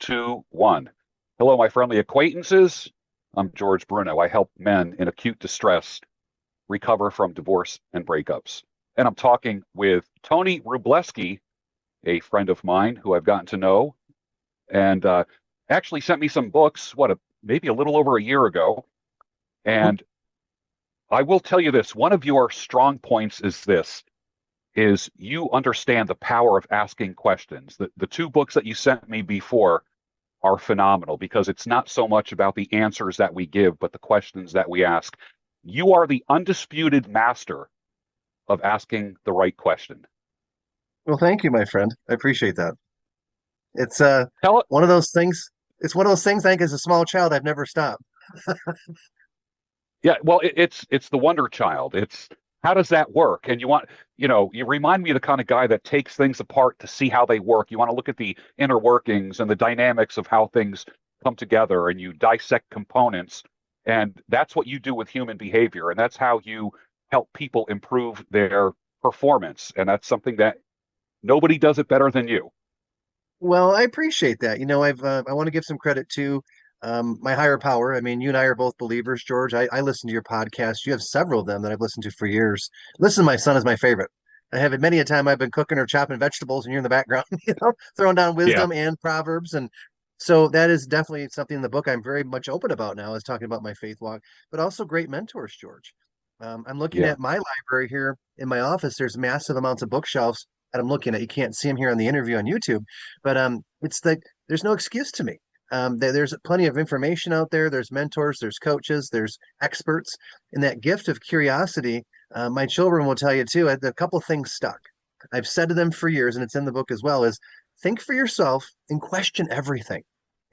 two, one. Hello, my friendly acquaintances. I'm George Bruno. I help men in acute distress recover from divorce and breakups. And I'm talking with Tony Rubleski, a friend of mine who I've gotten to know and actually sent me some books, maybe a little over a year ago. And I will tell you this, one of your strong points is you understand the power of asking questions. The two books that you sent me before are phenomenal because it's not so much about the answers that we give, but the questions that we ask. You are the undisputed master of asking the right question. Well, thank you, my friend. I appreciate that. It's Tell it. one of those things. It's one of those things I think as a small child I've never stopped. Yeah, well, it's the wonder child. It's how does that work? And you remind me of the kind of guy that takes things apart to see how they work. You want to look at the inner workings and the dynamics of how things come together, and you dissect components. And that's what you do with human behavior, and that's how you help people improve their performance. And that's something that nobody does it better than you. Well, I appreciate that. I want to give some credit to my higher power. I mean, you and I are both believers, George. I listen to your podcast. You have several of them that I've listened to for years. Listen to My Son is my favorite. I have it many a time I've been cooking or chopping vegetables and you're in the background, throwing down Yeah, wisdom and proverbs. And so that is definitely something in the book I'm very much open about now, is talking about my faith walk, but also great mentors, George. I'm looking yeah. at my library here in my office. There's massive amounts of bookshelves that I'm looking at. You can't see them here on the interview on YouTube, but it's like there's no excuse to me. There's plenty of information out there. There's mentors, there's coaches, there's experts, and that gift of curiosity. My children will tell you too. A couple things stuck. I've said to them for years, and it's in the book as well, is think for yourself and question everything.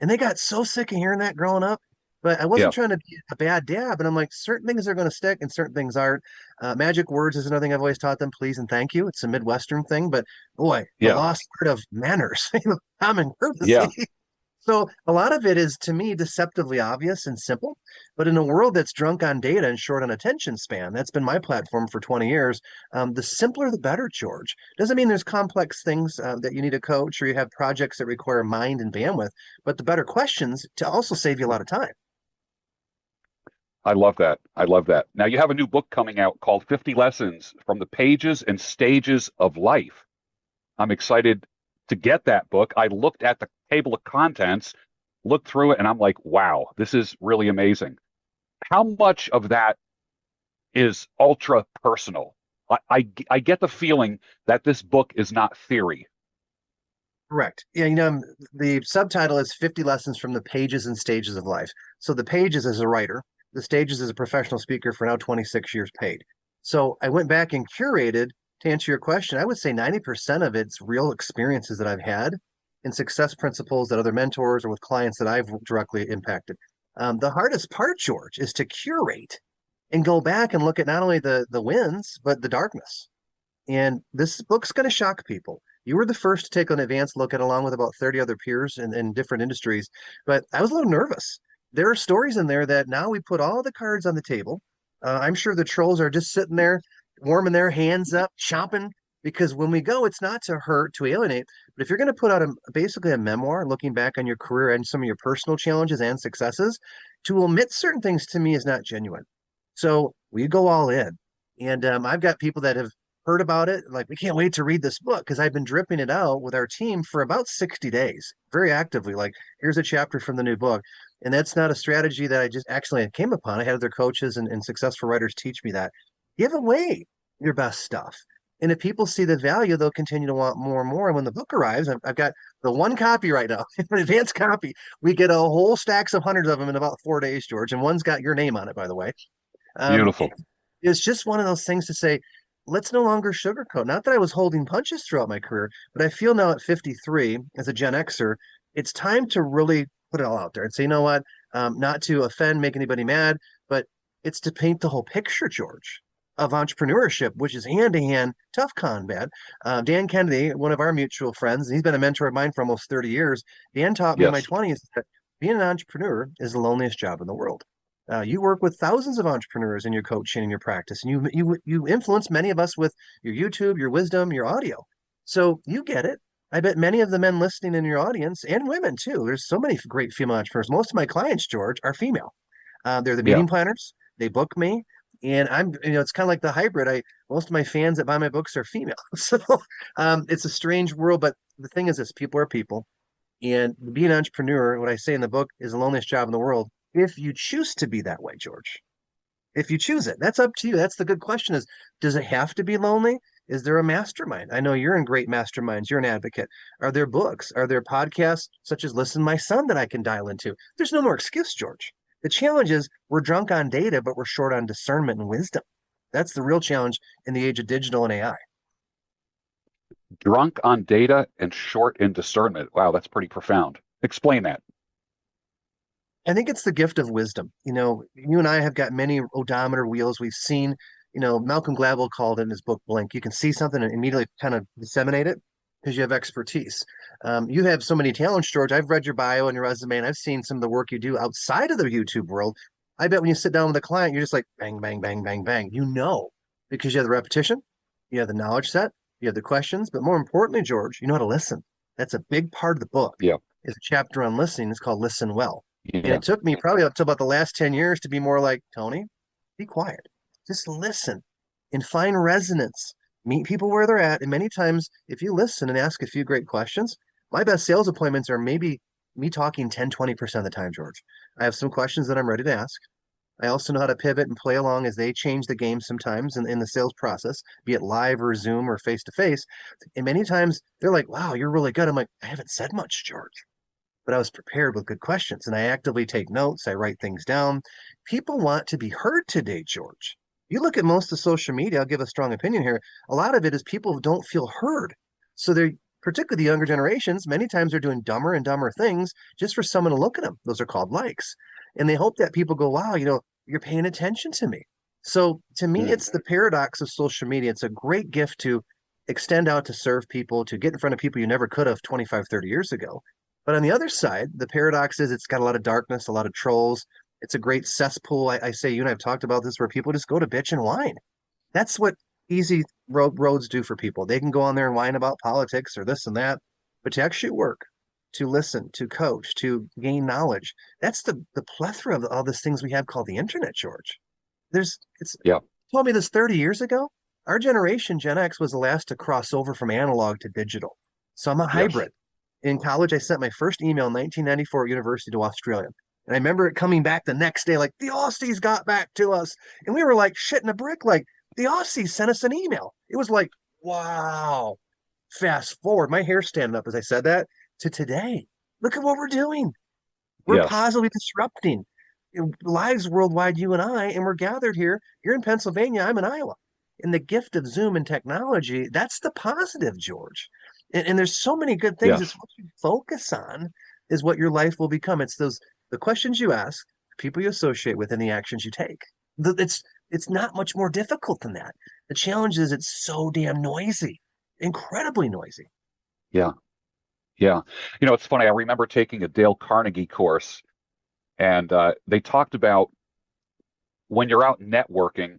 And they got so sick of hearing that growing up. But I wasn't Yeah, trying to be a bad dad, but I'm like, certain things are going to stick and certain things aren't. Magic words is another thing I've always taught them, please and thank you. It's a Midwestern thing, but boy, the yeah, lost art of manners, common courtesy. yeah. So a lot of it is to me deceptively obvious and simple, but in a world that's drunk on data and short on attention span, that's been my platform for 20 years. The simpler the better, George. Doesn't mean there's complex things that you need a coach or you have projects that require mind and bandwidth, but the better questions to also save you a lot of time. I love that. I love that. Now you have a new book coming out called 50 Lessons from the Pages and Stages of Life. I'm excited to get that book. I looked at the table of contents, looked through it, and I'm like, wow, this is really amazing. How much of that is ultra personal? I get the feeling that this book is not theory. Correct. Yeah, the subtitle is 50 Lessons from the Pages and Stages of Life. So the pages as a writer, the stages as a professional speaker for now 26 years paid. So I went back and curated to answer your question. I would say 90% of it's real experiences that I've had and success principles that other mentors or with clients that I've directly impacted. The hardest part, George, is to curate and go back and look at not only the wins, but the darkness. And this book's going to shock people. You were the first to take an advanced look at, along with about 30 other peers in different industries. But I was a little nervous. There are stories in there that now we put all the cards on the table. I'm sure the trolls are just sitting there, warming their hands up, chomping, because when we go, it's not to hurt, to alienate. But if you're going to put out basically a memoir looking back on your career and some of your personal challenges and successes, to omit certain things to me is not genuine. So we go all in. And I've got people that have heard about it. Like, we can't wait to read this book because I've been dripping it out with our team for about 60 days, very actively. Like, here's a chapter from the new book. And that's not a strategy that I just actually came upon. I had other coaches and successful writers teach me that. Give away your best stuff. And if people see the value, they'll continue to want more and more. And when the book arrives, I've got the one copy right now, an advanced copy. We get a whole stacks of hundreds of them in about 4 days, George. And one's got your name on it, by the way. Um, Beautiful. it's just one of those things to say, let's no longer sugarcoat. Not that I was holding punches throughout my career, but I feel now at 53 as a Gen Xer, it's time to really put it all out there and say, you know what? Not to offend, make anybody mad, but it's to paint the whole picture, George, of entrepreneurship, which is hand to hand, tough combat. Dan Kennedy, one of our mutual friends, he's been a mentor of mine for almost 30 years. Dan taught me in my Yes. 20s that being an entrepreneur is the loneliest job in the world. You work with thousands of entrepreneurs in your coaching and your practice, and you influence many of us with your YouTube, your wisdom, your audio. So you get it. I bet many of the men listening in your audience and women too. There's so many great female entrepreneurs. Most of my clients, George, are female. They're the Yeah. meeting planners. They book me, and it's kind of like the hybrid. Most of my fans that buy my books are female, so it's a strange world. But the thing is, this people are people, and being an entrepreneur, what I say in the book, is the loneliest job in the world. If you choose to be that way, George, if you choose it, that's up to you. That's the good question: is does it have to be lonely? Is there a mastermind? I know you're in great masterminds. You're an advocate. Are there books? Are there podcasts such as Listen to My Son that I can dial into? There's no more excuse, George. The challenge is we're drunk on data, but we're short on discernment and wisdom. That's the real challenge in the age of digital and AI. Drunk on data and short in discernment. Wow, that's pretty profound. Explain that. I think it's the gift of wisdom. You and I have got many odometer wheels. We've seen, Malcolm Gladwell called it in his book Blink. You can see something and immediately kind of disseminate it because you have expertise. You have so many talents, George. I've read your bio and your resume, and I've seen some of the work you do outside of the YouTube world. I bet when you sit down with a client, you're just like bang, bang, bang, bang, bang. Because you have the repetition, you have the knowledge set, you have the questions, but more importantly, George, you know how to listen. That's a big part of the book. Yeah. Is a chapter on listening. It's called Listen Well. And Yeah. it took me probably up to about the last 10 years to be more like, Tony, be quiet. Just listen and find resonance. Meet people where they're at. And many times, if you listen and ask a few great questions, my best sales appointments are maybe me talking 10, 20% of the time, George. I have some questions that I'm ready to ask. I also know how to pivot and play along as they change the game sometimes in the sales process, be it live or Zoom or face to face. And many times they're like, wow, you're really good. I'm like, I haven't said much, George, but I was prepared with good questions and I actively take notes. I write things down. People want to be heard today, George. You look at most of social media, I'll give a strong opinion here. A lot of it is people don't feel heard. So they're, particularly the younger generations, many times they're doing dumber and dumber things just for someone to look at them. Those are called likes. And they hope that people go, wow, you're paying attention to me. So to me, Mm. it's the paradox of social media. It's a great gift to extend out to serve people, to get in front of people you never could have 25, 30 years ago. But on the other side, the paradox is it's got a lot of darkness, a lot of trolls. It's a great cesspool. I say you and I have talked about this where people just go to bitch and whine. That's what easy roads do for people. They can go on there and whine about politics or this and that, but to actually work, to listen, to coach, to gain knowledge, that's the plethora of all these things we have called the internet, George. It's Yeah. told me this 30 years ago. Our generation, Gen X, was the last to cross over from analog to digital. So I'm a Yes. hybrid. In college, I sent my first email in 1994 at university to Australia. And I remember it coming back the next day, like the Aussies got back to us. And we were like shitting a brick, like the Aussies sent us an email. It was like, wow. Fast forward, my hair standing up as I said that to today. Look at what we're doing. We're Yes. positively disrupting lives worldwide, you and I, and we're gathered here. You're in Pennsylvania, I'm in Iowa. And the gift of Zoom and technology, that's the positive, George. And there's so many good things. It's Yes. what you focus on is what your life will become. It's the questions you ask, the people you associate with, and the actions you take. It's not much more difficult than that. The challenge is it's so damn noisy, incredibly noisy. Yeah. Yeah. It's funny. I remember taking a Dale Carnegie course, and they talked about when you're out networking,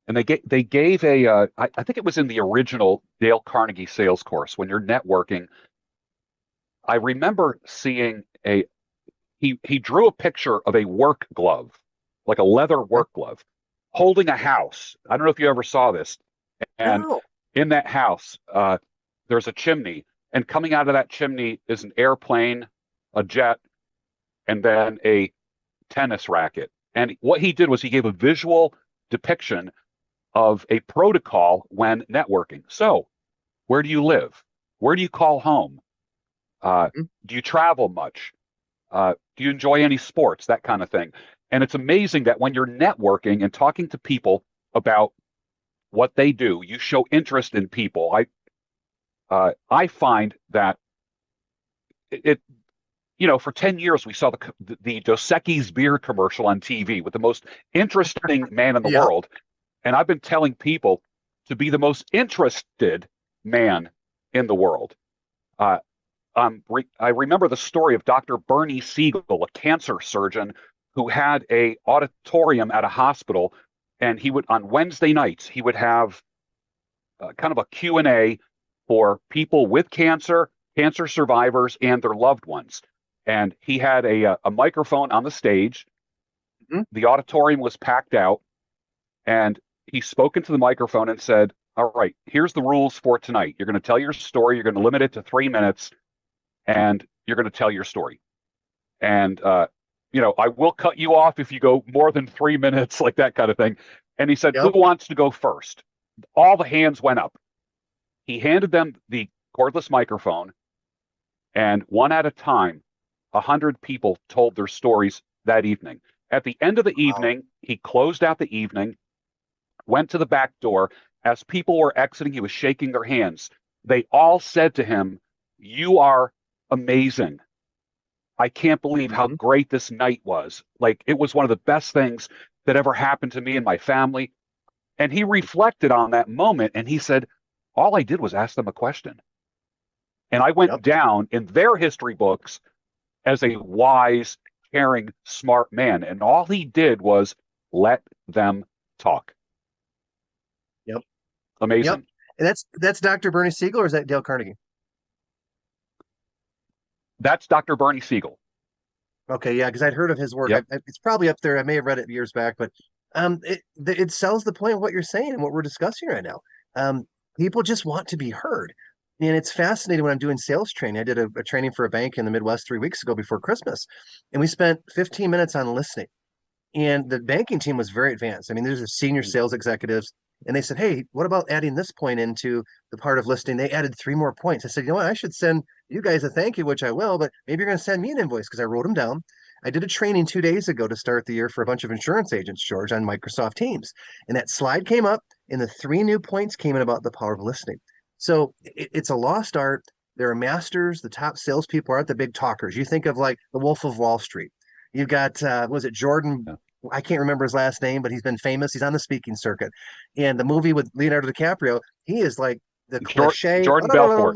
and they gave I think it was in the original Dale Carnegie sales course. When you're networking, I remember seeing he drew a picture of a work glove, like a leather Okay. work glove, holding a house. I don't know if you ever saw this. And No. in that house, there's a chimney, and coming out of that chimney is an airplane, a jet, and then a tennis racket. And what he did was he gave a visual depiction of a protocol when networking. So, where do you live? Where do you call home? Mhm. Do you travel much? Do you enjoy any sports? That kind of thing. And it's amazing that when you're networking and talking to people about what they do, you show interest in people. I find that it for 10 years we saw the Dos Equis beer commercial on TV with the most interesting man in the Yeah. world, and I've been telling people to be the most interested man in the world. Uh, I remember the story of Dr. Bernie Siegel, a cancer surgeon who had a auditorium at a hospital, and he would on Wednesday nights he would have kind of a Q&A for people with cancer cancer survivors and their loved ones. And he had a microphone on the stage. Mhm. The auditorium was packed out, and he spoke into the microphone and said, "All right, here's the rules for tonight. You're going to tell your story. You're going to limit it to 3 minutes, and you're going to tell your story. And I will cut you off if you go more than 3 minutes, like that kind of thing." And he said, "Who Yep. wants to go first?" All the hands went up. He handed them the cordless microphone, and one at a time, 100 people told their stories that evening. At the end of the Wow. evening, he closed out the evening, went to the back door. As people were exiting, he was shaking their hands. They all said to him, "You are amazing. I can't believe how Mhm. great this night was. Like, it was one of the best things that ever happened to me and my family." And he reflected on that moment and he said, "All I did was ask them a question. And I went Yep. down in their history books as a wise, caring, smart man. And all he did was let them talk." Yep. Yep. Amazing. And that's Dr. Bernie Siegel, or is that Dale Carnegie? That's Dr. Bernie Siegel. Okay, yeah, because I'd heard of his work. Yep. It's probably up there. I may have read it years back, but it sells the point of what you're saying and what we're discussing right now. Um, People just want to be heard, and it's fascinating when I'm doing sales training. I did a training for a bank in the Midwest 3 weeks ago before Christmas, and we spent 15 minutes on listening. And the banking team was very advanced. I mean, there's a senior sales executives, and they said, "Hey, what about adding this point into the part of listing?" They added three more points. I said, "You know what? I should send you guys a thank you, which I will, but maybe you're going to send me an invoice," because I wrote them down. I did a training 2 days ago to start the year for a bunch of insurance agents, George, on Microsoft Teams. And that slide came up, and the three new points came in about the power of listening. So it's a lost art. There are masters. The top salespeople aren't the big talkers. You think of like the Wolf of Wall Street. You've got, was it Jordan? Yeah. I can't remember his last name, but he's been famous. He's on the speaking circuit. And the movie with Leonardo DiCaprio, he is like the cliche. Jordan Belfort.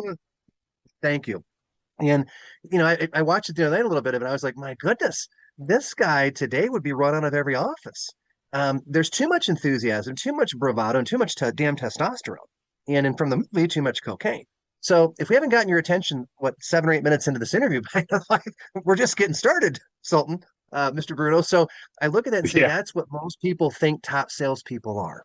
Thank you. And I watched it the other night a little bit of it. I was like, my goodness, this guy today would be run out of every office. There's too much enthusiasm, too much bravado, and too much damn testosterone. And from the movie, too much cocaine. So if we haven't gotten your attention, what, 7 or 8 minutes into this interview, like, we're just getting started, Sultan, Mr. Bruno. So I look at that and say Yeah. that's what most people think top salespeople are.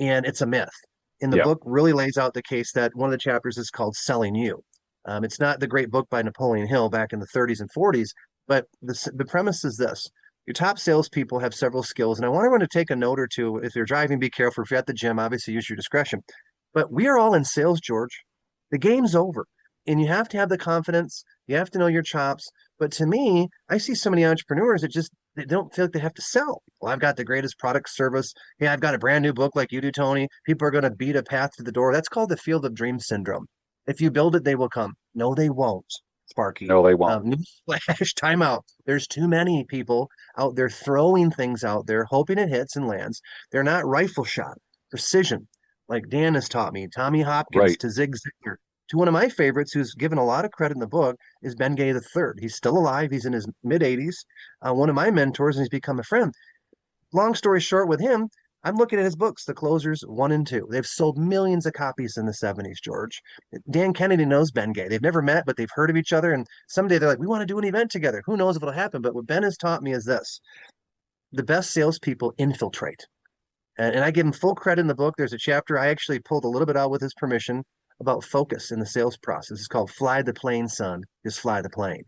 And it's a myth. And the Yep. book really lays out the case that one of the chapters is called Selling You. It's not the great book by Napoleon Hill back in the 30s and 40s, but the premise is this. Your top salespeople have several skills, and I want everyone to take a note or two. If you're driving, be careful. If you're at the gym, obviously use your discretion. But we are all in sales, George. The game's over, and you have to have the confidence. You have to know your chops. But to me, I see so many entrepreneurs that just they don't feel like they have to sell. Well, I've got the greatest product service. Yeah, I've got a brand new book like you do, Tony. People are going to beat a path to the door. That's called the field of dreams syndrome. If you build it, they will come. No, they won't, Sparky. No, they won't. Newsflash, time out. There's too many people out there throwing things out there, hoping it hits and lands. They're not rifle shot, precision, like Dan has taught me, Tommy Hopkins Right. to Zig Ziglar. To one of my favorites, who's given a lot of credit in the book, is Ben Gay the third. He's still alive. He's in his mid 80s. One of my mentors, and he's become a friend. Long story short, with him, I'm looking at his books, The Closers 1 and 2. They've sold millions of copies in the 70s, George. Dan Kennedy knows Ben Gay. They've never met, but they've heard of each other. And someday they're like, we want to do an event together. Who knows if it'll happen? But what Ben has taught me is this: the best salespeople infiltrate. And I give him full credit in the book. There's a chapter I actually pulled a little bit out with his permission about focus in the sales process. It's called Fly the Plane, Son. Just fly the plane.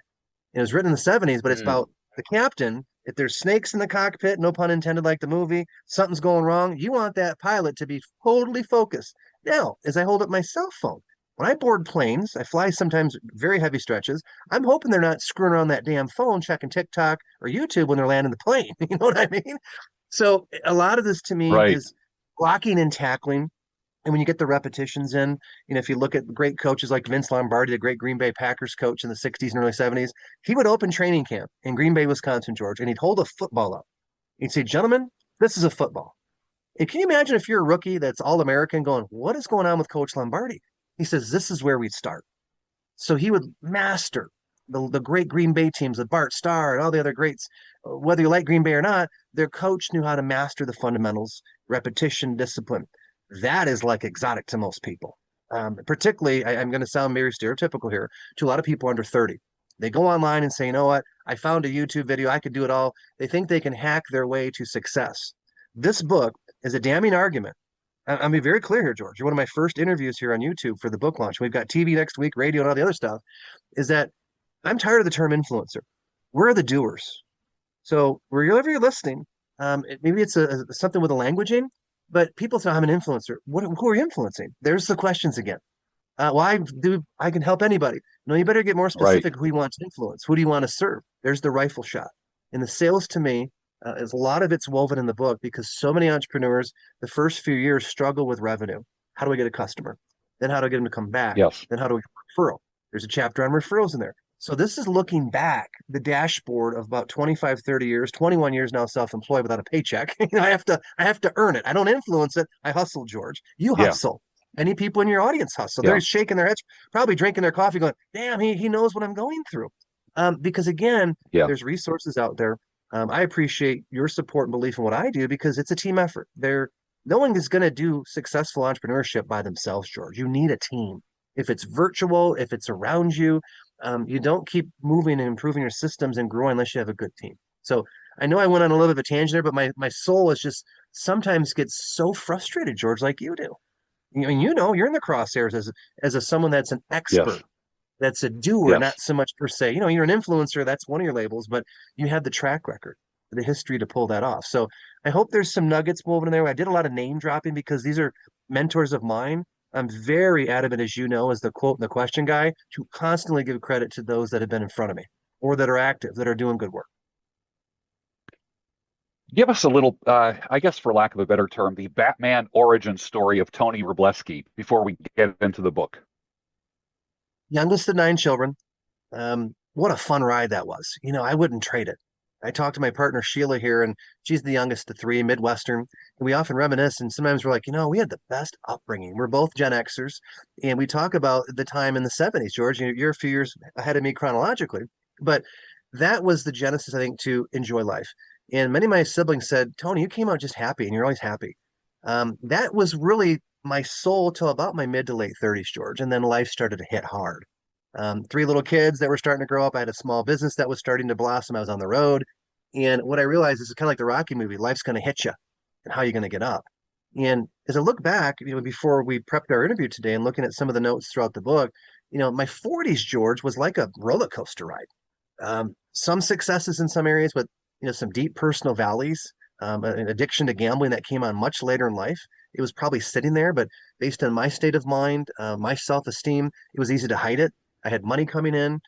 It was written in the 70s, but it's Mm. about the captain. If there's snakes in the cockpit, no pun intended, like the movie, something's going wrong. You want that pilot to be totally focused. Now, as I hold up my cell phone, when I board planes, I fly sometimes very heavy stretches. I'm hoping they're not screwing around that damn phone, checking TikTok or YouTube when they're landing the plane. You know what I mean? So a lot of this to me Right. is blocking and tackling. And when you get the repetitions in, if you look at great coaches like Vince Lombardi, the great Green Bay Packers coach in the 60s and early 70s, he would open training camp in Green Bay, Wisconsin, George, and he'd hold a football up. He'd say, "Gentlemen, this is a football." And can you imagine if you're a rookie that's all American going, "What is going on with Coach Lombardi?" He says, "This is where we'd start." So he would master the great Green Bay teams, the Bart Starr and all the other greats. Whether you like Green Bay or not, their coach knew how to master the fundamentals, repetition, discipline. That is like exotic to most people. Particularly, I'm going to sound very stereotypical here, to a lot of people under 30. They go online and say, you know what? I found a YouTube video. I could do it all. They think they can hack their way to success. This book is a damning argument. I'll be very clear here, George. You're one of my first interviews here on YouTube for the book launch. We've got TV next week, radio, and all the other stuff. Is that I'm tired of the term influencer. We're the doers. So wherever you're listening, maybe it's something with a languaging, but people say I'm an influencer. Who are you influencing? There's the questions again. Why do I can help anybody? No, you better get more Right. specific. Who you want to influence? Who do you want to serve? There's the rifle shot. And the sales to me is a lot of it's woven in the book because so many entrepreneurs the first few years struggle with revenue. How do I get a customer? Then how do I get them to come back? Yes. Then how do I get a referral? There's a chapter on referrals in there. So this is looking back the dashboard of about 25, 30 years, 21 years now self-employed without a paycheck. I have to earn it. I don't influence it. I hustle, George. You Yeah. hustle. Any people in your audience hustle. They're Yeah. shaking their heads, probably drinking their coffee, going, damn, he knows what I'm going through. Because again, Yeah. there's resources out there. I appreciate your support and belief in what I do because it's a team effort. No one is going to do successful entrepreneurship by themselves, George. You need a team. If it's virtual, if it's around you, you don't keep moving and improving your systems and growing unless you have a good team. So I know I went on a little bit of a tangent there, but my soul is just sometimes gets so frustrated, George, like you do. I mean, you're in the crosshairs as someone that's an expert, Yes. that's a doer, not Yes. so much per se. You're an influencer, that's one of your labels, but you have the track record, the history to pull that off. So I hope there's some nuggets woven in there. I did a lot of name dropping because these are mentors of mine. I'm very adamant, as you know, as the quote and the question guy, to constantly give credit to those that have been in front of me or that are active, that are doing good work. Give us a little, I guess, for lack of a better term, the Batman origin story of Tony Rubleski before we get into the book. Youngest of 9 children. What a fun ride that was. I wouldn't trade it. I talked to my partner Sheila here, and she's the youngest of three, Midwestern. And we often reminisce, and sometimes we're like, we had the best upbringing. We're both Gen Xers, and we talk about the time in the 70s, George. You're a few years ahead of me chronologically, but that was the genesis, I think, to enjoy life. And many of my siblings said, Tony, you came out just happy, and you're always happy. That was really my soul till about my mid to late 30s, George. And then life started to hit hard. Three little kids that were starting to grow up. I had a small business that was starting to blossom. I was on the road. And what I realized is it's kind of like the Rocky movie. Life's going to hit you. And how are you going to get up? And as I look back, before we prepped our interview today and looking at some of the notes throughout the book, my 40s, George, was like a roller coaster ride. Some successes in some areas, but some deep personal valleys. An addiction to gambling that came on much later in life. It was probably sitting there, but based on my state of mind, my self-esteem, it was easy to hide it. I had money coming in.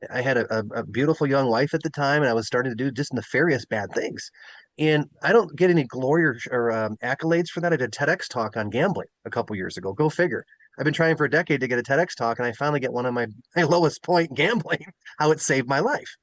I had a beautiful young wife at the time, and I was starting to do just nefarious bad things. And I don't get any glory or accolades for that. I did a TEDx talk on gambling a couple years ago. Go figure. I've been trying for a decade to get a TEDx talk, and I finally get one of my lowest point gambling, how it saved my life.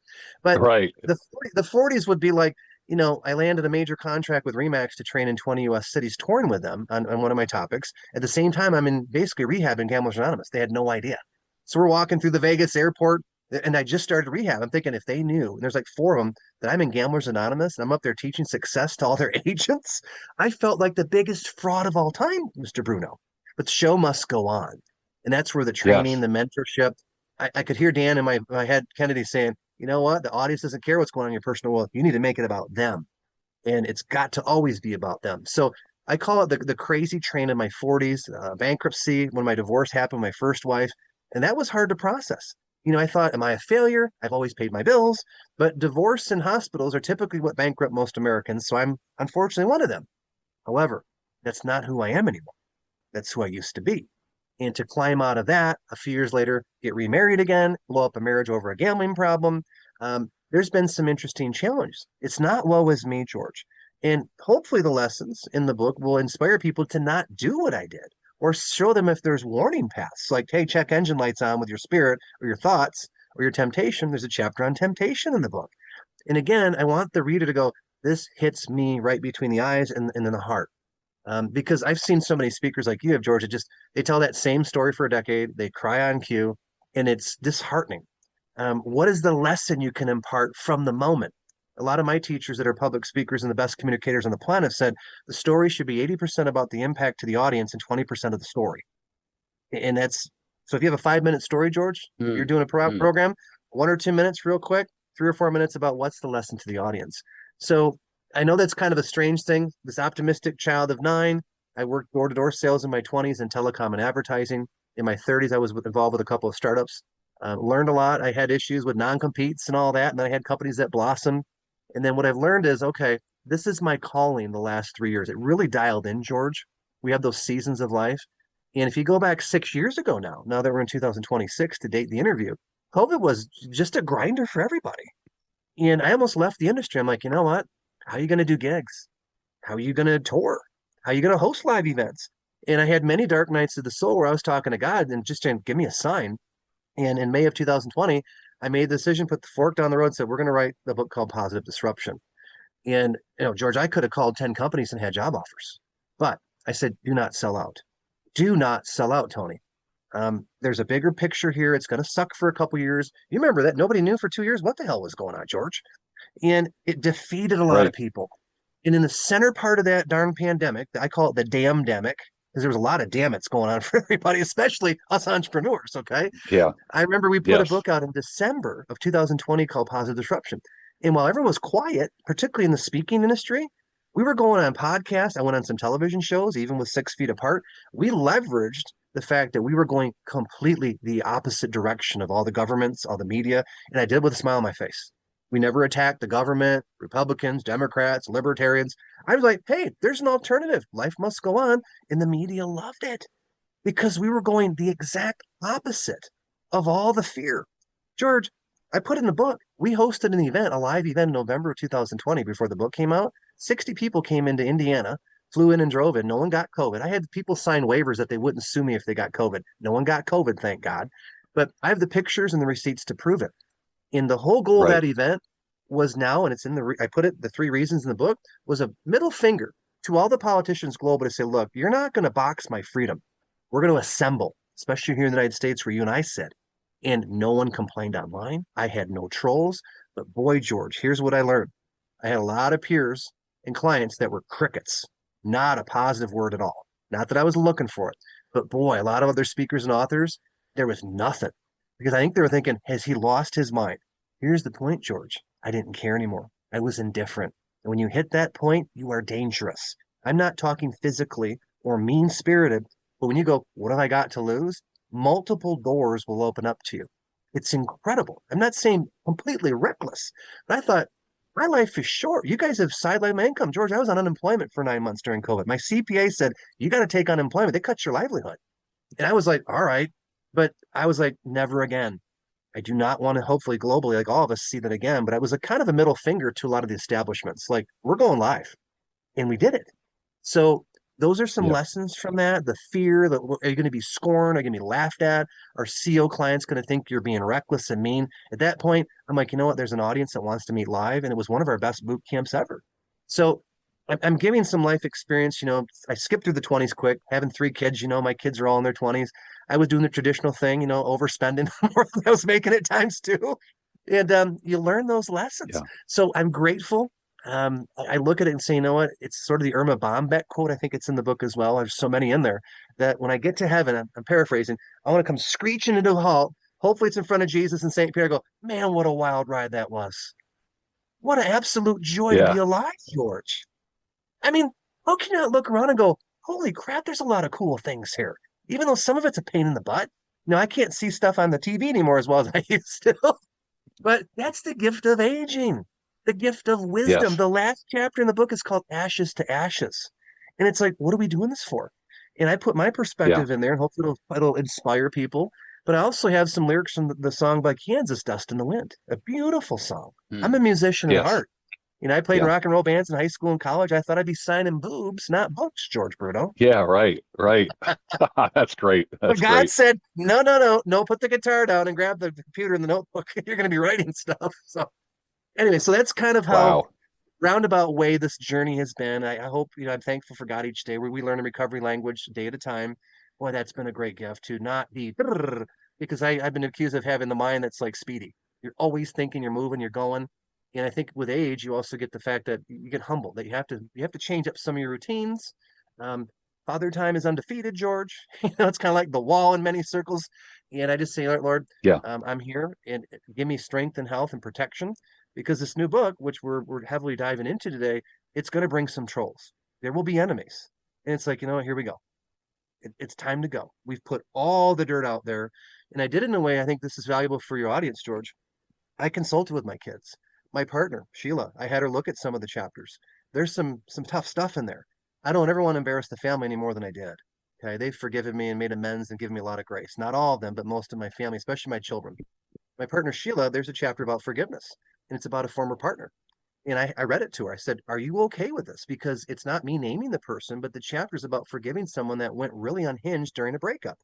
But Right. the 40s would be like, I landed a major contract with Remax to train in 20 US cities, touring with them on one of my topics. At the same time, I'm in basically rehab in Gamblers Anonymous. They had no idea. So we're walking through the Vegas airport, and I just started rehab. I'm thinking if they knew, and there's like four of them, that I'm in Gamblers Anonymous and I'm up there teaching success to all their agents, I felt like the biggest fraud of all time, Mr. Bruno. But the show must go on. And that's where the training, Yes. the mentorship, I could hear Dan in my head, Kennedy saying, you know what? The audience doesn't care what's going on in your personal world. You need to make it about them. And it's got to always be about them. So I call it the crazy train in my 40s, bankruptcy, when my divorce happened, my first wife. And that was hard to process. I thought, am I a failure? I've always paid my bills, but divorce and hospitals are typically what bankrupt most Americans. So I'm unfortunately one of them. However, that's not who I am anymore. That's who I used to be. And to climb out of that a few years later, get remarried again, blow up a marriage over a gambling problem. There's been some interesting challenges. It's not woe is me, George. And hopefully the lessons in the book will inspire people to not do what I did or show them if there's warning paths like, hey, check engine lights on with your spirit or your thoughts or your temptation. There's a chapter on temptation in the book. And again, I want the reader to go, this hits me right between the eyes and in the heart. Because I've seen so many speakers like you have, Georgia, just they tell that same story for a decade, they cry on cue, and it's disheartening. What is the lesson you can impart from the moment? A lot of my teachers that are public speakers and the best communicators on the planet have said the story should be 80% about the impact to the audience and 20% of the story. And that's so if you have a 5 minute story, George, you're Mm, doing a mm. program, 1 or 2 minutes, real quick, 3 or 4 minutes about what's the lesson to the audience. So I know that's kind of a strange thing. This optimistic child of nine, I worked door to door sales in my 20s in telecom and advertising. In my 30s, I was involved with a couple of startups. Learned a lot. I had issues with non competes and all that. And then I had companies that blossomed. And then what I've learned is okay, this is my calling the last 3 years. It really dialed in, George. We have those seasons of life. And if you go back 6 years ago now that we're in 2026 to date the interview, COVID was just a grinder for everybody. And I almost left the industry. I'm like, you know what? How are you going to do gigs? How are you going to tour? How are you going to host live events? And I had many dark nights of the soul where I was talking to God and just saying, give me a sign. And in May of 2020, I made the decision, put the fork down the road, and said, we're going to write a book called Positive Disruption. And, George, I could have called 10 companies and had job offers, but I said, do not sell out. Do not sell out, Tony. There's a bigger picture here. It's going to suck for a couple years. You remember that nobody knew for 2 years what the hell was going on, George. And it defeated a lot of Right. people. And in the center part of that darn pandemic, I call it the damn demic, because there was a lot of damn it's going on for everybody, especially us entrepreneurs. Okay. Yeah. I remember we put a Yes. book out in December of 2020 called Positive Disruption. And while everyone was quiet, particularly in the speaking industry, we were going on podcasts. I went on some television shows, even with 6 feet apart. We leveraged the fact that we were going completely the opposite direction of all the governments, all the media. And I did with a smile on my face. We never attacked the government, Republicans, Democrats, libertarians. I was like, hey, there's an alternative. Life must go on. And the media loved it because we were going the exact opposite of all the fear. George, I put in the book, we hosted an event, a live event in November of 2020 before the book came out. 60 people came into Indiana, flew in and drove in. No one got COVID. I had people sign waivers that they wouldn't sue me if they got COVID. No one got COVID, thank God. But I have the pictures and the receipts to prove it. And the whole goal of Right. that event was now, and it's in I put it, the three reasons in the book was a middle finger to all the politicians globally to say, look, you're not going to box my freedom. We're going to assemble, especially here in the United States where you and I sit. And no one complained online. I had no trolls. But boy, George, here's what I learned. I had a lot of peers and clients that were crickets, not a positive word at all. Not that I was looking for it, but boy, a lot of other speakers and authors, there was nothing because I think they were thinking, has he lost his mind? Here's the point, George. I didn't care anymore. I was indifferent. And when you hit that point, you are dangerous. I'm not talking physically or mean spirited, but when you go, what have I got to lose? Multiple doors will open up to you. It's incredible. I'm not saying completely reckless, but I thought my life is short. You guys have sidelined my income. George, I was on unemployment for 9 months during COVID. My CPA said, you got to take unemployment. They cut your livelihood. And I was like, all right. But I was like, never again. I do not want to, hopefully, globally, like all of us, see that again. But I was a kind of a middle finger to a lot of the establishments. Like, we're going live. And we did it. So those are some Yeah. lessons from that. The fear that are you going to be scorned? Are you going to be laughed at? Are CO clients going to think you're being reckless and mean? At that point, I'm like, you know what? There's an audience that wants to meet live. And it was one of our best boot camps ever. So I'm giving some life experience. I skipped through the 20s quick, having 3 kids. My kids are all in their 20s. I was doing the traditional thing, overspending more than I was making at times too. And you learn those lessons. Yeah. So I'm grateful. I look at it and say, you know what? It's sort of the Irma Bombeck quote. I think it's in the book as well. There's so many in there that when I get to heaven, I'm paraphrasing, I want to come screeching into a halt. Hopefully, it's in front of Jesus and St. Peter. I go, man, what a wild ride that was. What an absolute joy to be Yeah. alive, George. I mean, how can you not look around and go, holy crap, there's a lot of cool things here, even though some of it's a pain in the butt. I can't see stuff on the TV anymore as well as I used to. But that's the gift of aging, the gift of wisdom. Yes. The last chapter in the book is called Ashes to Ashes. And it's like, what are we doing this for? And I put my Yeah. perspective in there and hopefully it'll inspire people. But I also have some lyrics from the song by Kansas, Dust in the Wind, a beautiful song. I'm a Mm. musician at Yes. heart. I played in Yeah. rock and roll bands in high school and college. I thought I'd be signing boobs, not books, George Bruno. Yeah. Right. Right. That's great. But That's God great. said, no, no, no, no, put the guitar down and grab the computer and the notebook. You're going to be writing stuff. So anyway, so that's kind of how Wow. roundabout way this journey has been. I hope, I'm thankful for God each day where we learn a recovery language day at a time. Boy, that's been a great gift to not be because I've been accused of having the mind that's like speedy. You're always thinking, you're moving, you're going. And I think with age, you also get the fact that you get humbled, that you have to change up some of your routines. Um, Father Time is undefeated, George. It's kind of like the wall in many circles. And I just say, Lord, Yeah. I'm here and give me strength and health and protection because this new book, which we're heavily diving into today, it's going to bring some trolls. There will be enemies. And it's like, here we go. It's time to go. We've put all the dirt out there. And I did it in a way I think this is valuable for your audience, George. I consulted with my kids, my partner, Sheila. I had her look at some of the chapters. There's some tough stuff in there. I don't ever want to embarrass the family any more than I did. Okay. They've forgiven me and made amends and given me a lot of grace. Not all of them, but most of my family, especially my children. My partner, Sheila, there's a chapter about forgiveness, and it's about a former partner. And I read it to her. I said, are you okay with this? Because it's not me naming the person, but the chapter is about forgiving someone that went really unhinged during a breakup.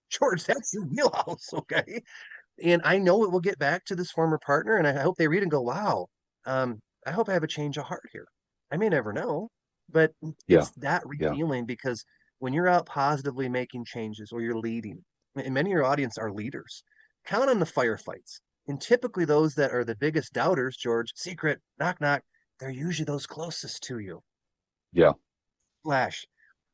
George, that's your wheelhouse, okay? And I know it will get back to this former partner, and I hope they read and go, wow, I hope I have a change of heart here. I may never know, but Yeah. it's that Yeah. revealing because when you're out positively making changes or you're leading, and many of your audience are leaders, count on the firefights. And typically those that are the biggest doubters, George, secret, knock, knock, they're usually those closest to you. Yeah. Flash.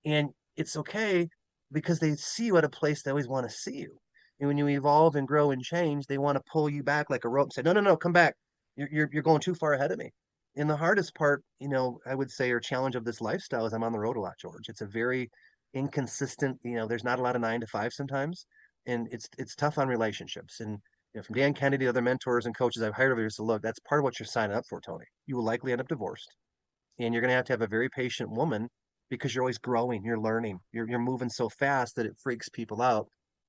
And it's okay because they see you at a place they always want to see you. And when you evolve and grow and change, they want to pull you back like a rope and say, no, no, no, come back. You're going too far ahead of me. And the hardest part, I would say, or challenge of this lifestyle is I'm on the road a lot, George. It's a very inconsistent, there's not a lot of 9 to 5 sometimes. And it's tough on relationships. And from Dan Kennedy to other mentors and coaches I've hired over here, so look, that's part of what you're signing up for, Tony. You will likely end up divorced and you're going to have a very patient woman because you're always growing, you're learning, you're moving so fast that it freaks people out.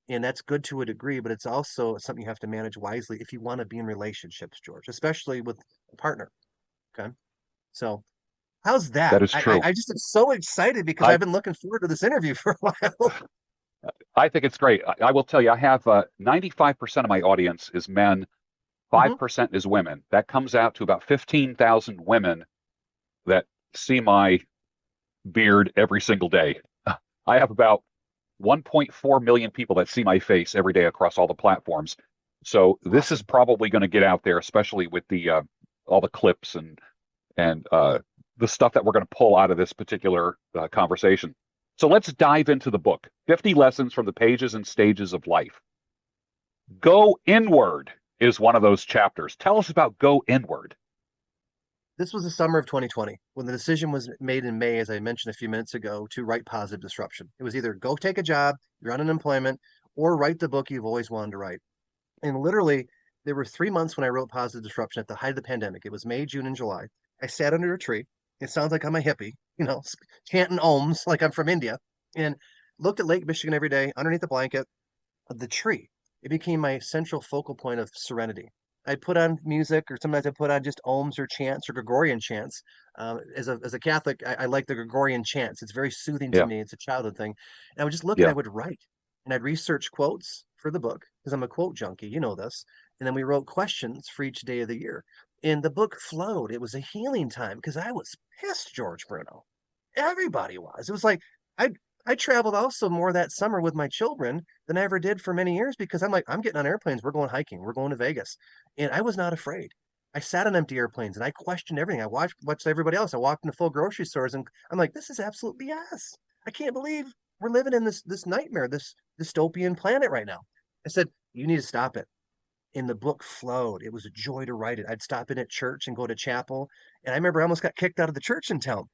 And that's good to a degree, but it's also something you have to manage wisely if you want to be in relationships, George, especially with a partner. Okay. So how's that? That is true. I just am so excited because I I've been looking forward to this interview for a while. I think it's great. I will tell you, I have 95% of my audience is men, Hmm. 5% is women. That comes out to about 15,000 women that see my beard every single day. I have about 1.4 million people that see my face every day across all the platforms. So this is Awesome. probably going to get out there, especially with the all the clips and the stuff that we're going to pull out of this particular conversation. So let's dive into the book. 50 lessons from the pages and stages of life. Go inward is one of those chapters. Tell us about Go Inward. This was the summer of 2020 when the decision was made in May, as I mentioned a few minutes ago, to write Positive Disruption. It was either go take a job, you're on unemployment, or write the book you've always wanted to write. And literally, there were 3 months when I wrote Positive Disruption at the height of the pandemic. It was May, June, and July. I sat under a tree. It sounds like I'm a hippie, chanting ohms like I'm from India, and looked at Lake Michigan every day underneath the blanket of the tree. It became my central focal point of serenity. I'd put on music, or sometimes I put on just ohms or chants or Gregorian chants. As a Catholic, I like the Gregorian chants. It's very soothing to Yeah, me. It's a childhood thing. And I would just look and I yeah, would write. And I'd research quotes for the book because I'm a quote junkie. You know this. And then we wrote questions for each day of the year. And the book flowed. It was a healing time because I was pissed, George Bruno. Everybody was. It was like I I traveled also more that summer with my children than I ever did for many years because I'm like, I'm getting on airplanes. We're going hiking. We're going to Vegas. And I was not afraid. I sat on empty airplanes and I questioned everything. I watched everybody else. I walked into full grocery stores and I'm like, this is absolute BS. I can't believe we're living in this nightmare, this dystopian planet right now. I said, you need to stop it. And the book flowed. It was a joy to write it. I'd stop in at church and go to chapel. And I remember I almost got kicked out of the church in town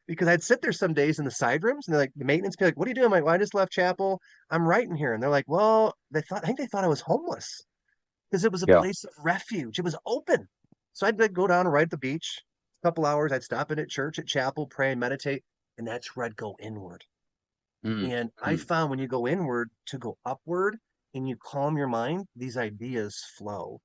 because I'd sit there some days in the side rooms and they're like, the maintenance be like, what are you doing? I'm like, well, I just left chapel. I'm writing here. And they're like, well, I think they thought I was homeless because it was a yeah. place of refuge. It was open. So I'd like, go down and ride at the beach a couple hours. I'd stop in at church, at chapel, pray and meditate. And that's where I'd go inward. Mm, And I mm, found when you go inward to go upward and you calm your mind, these ideas flow.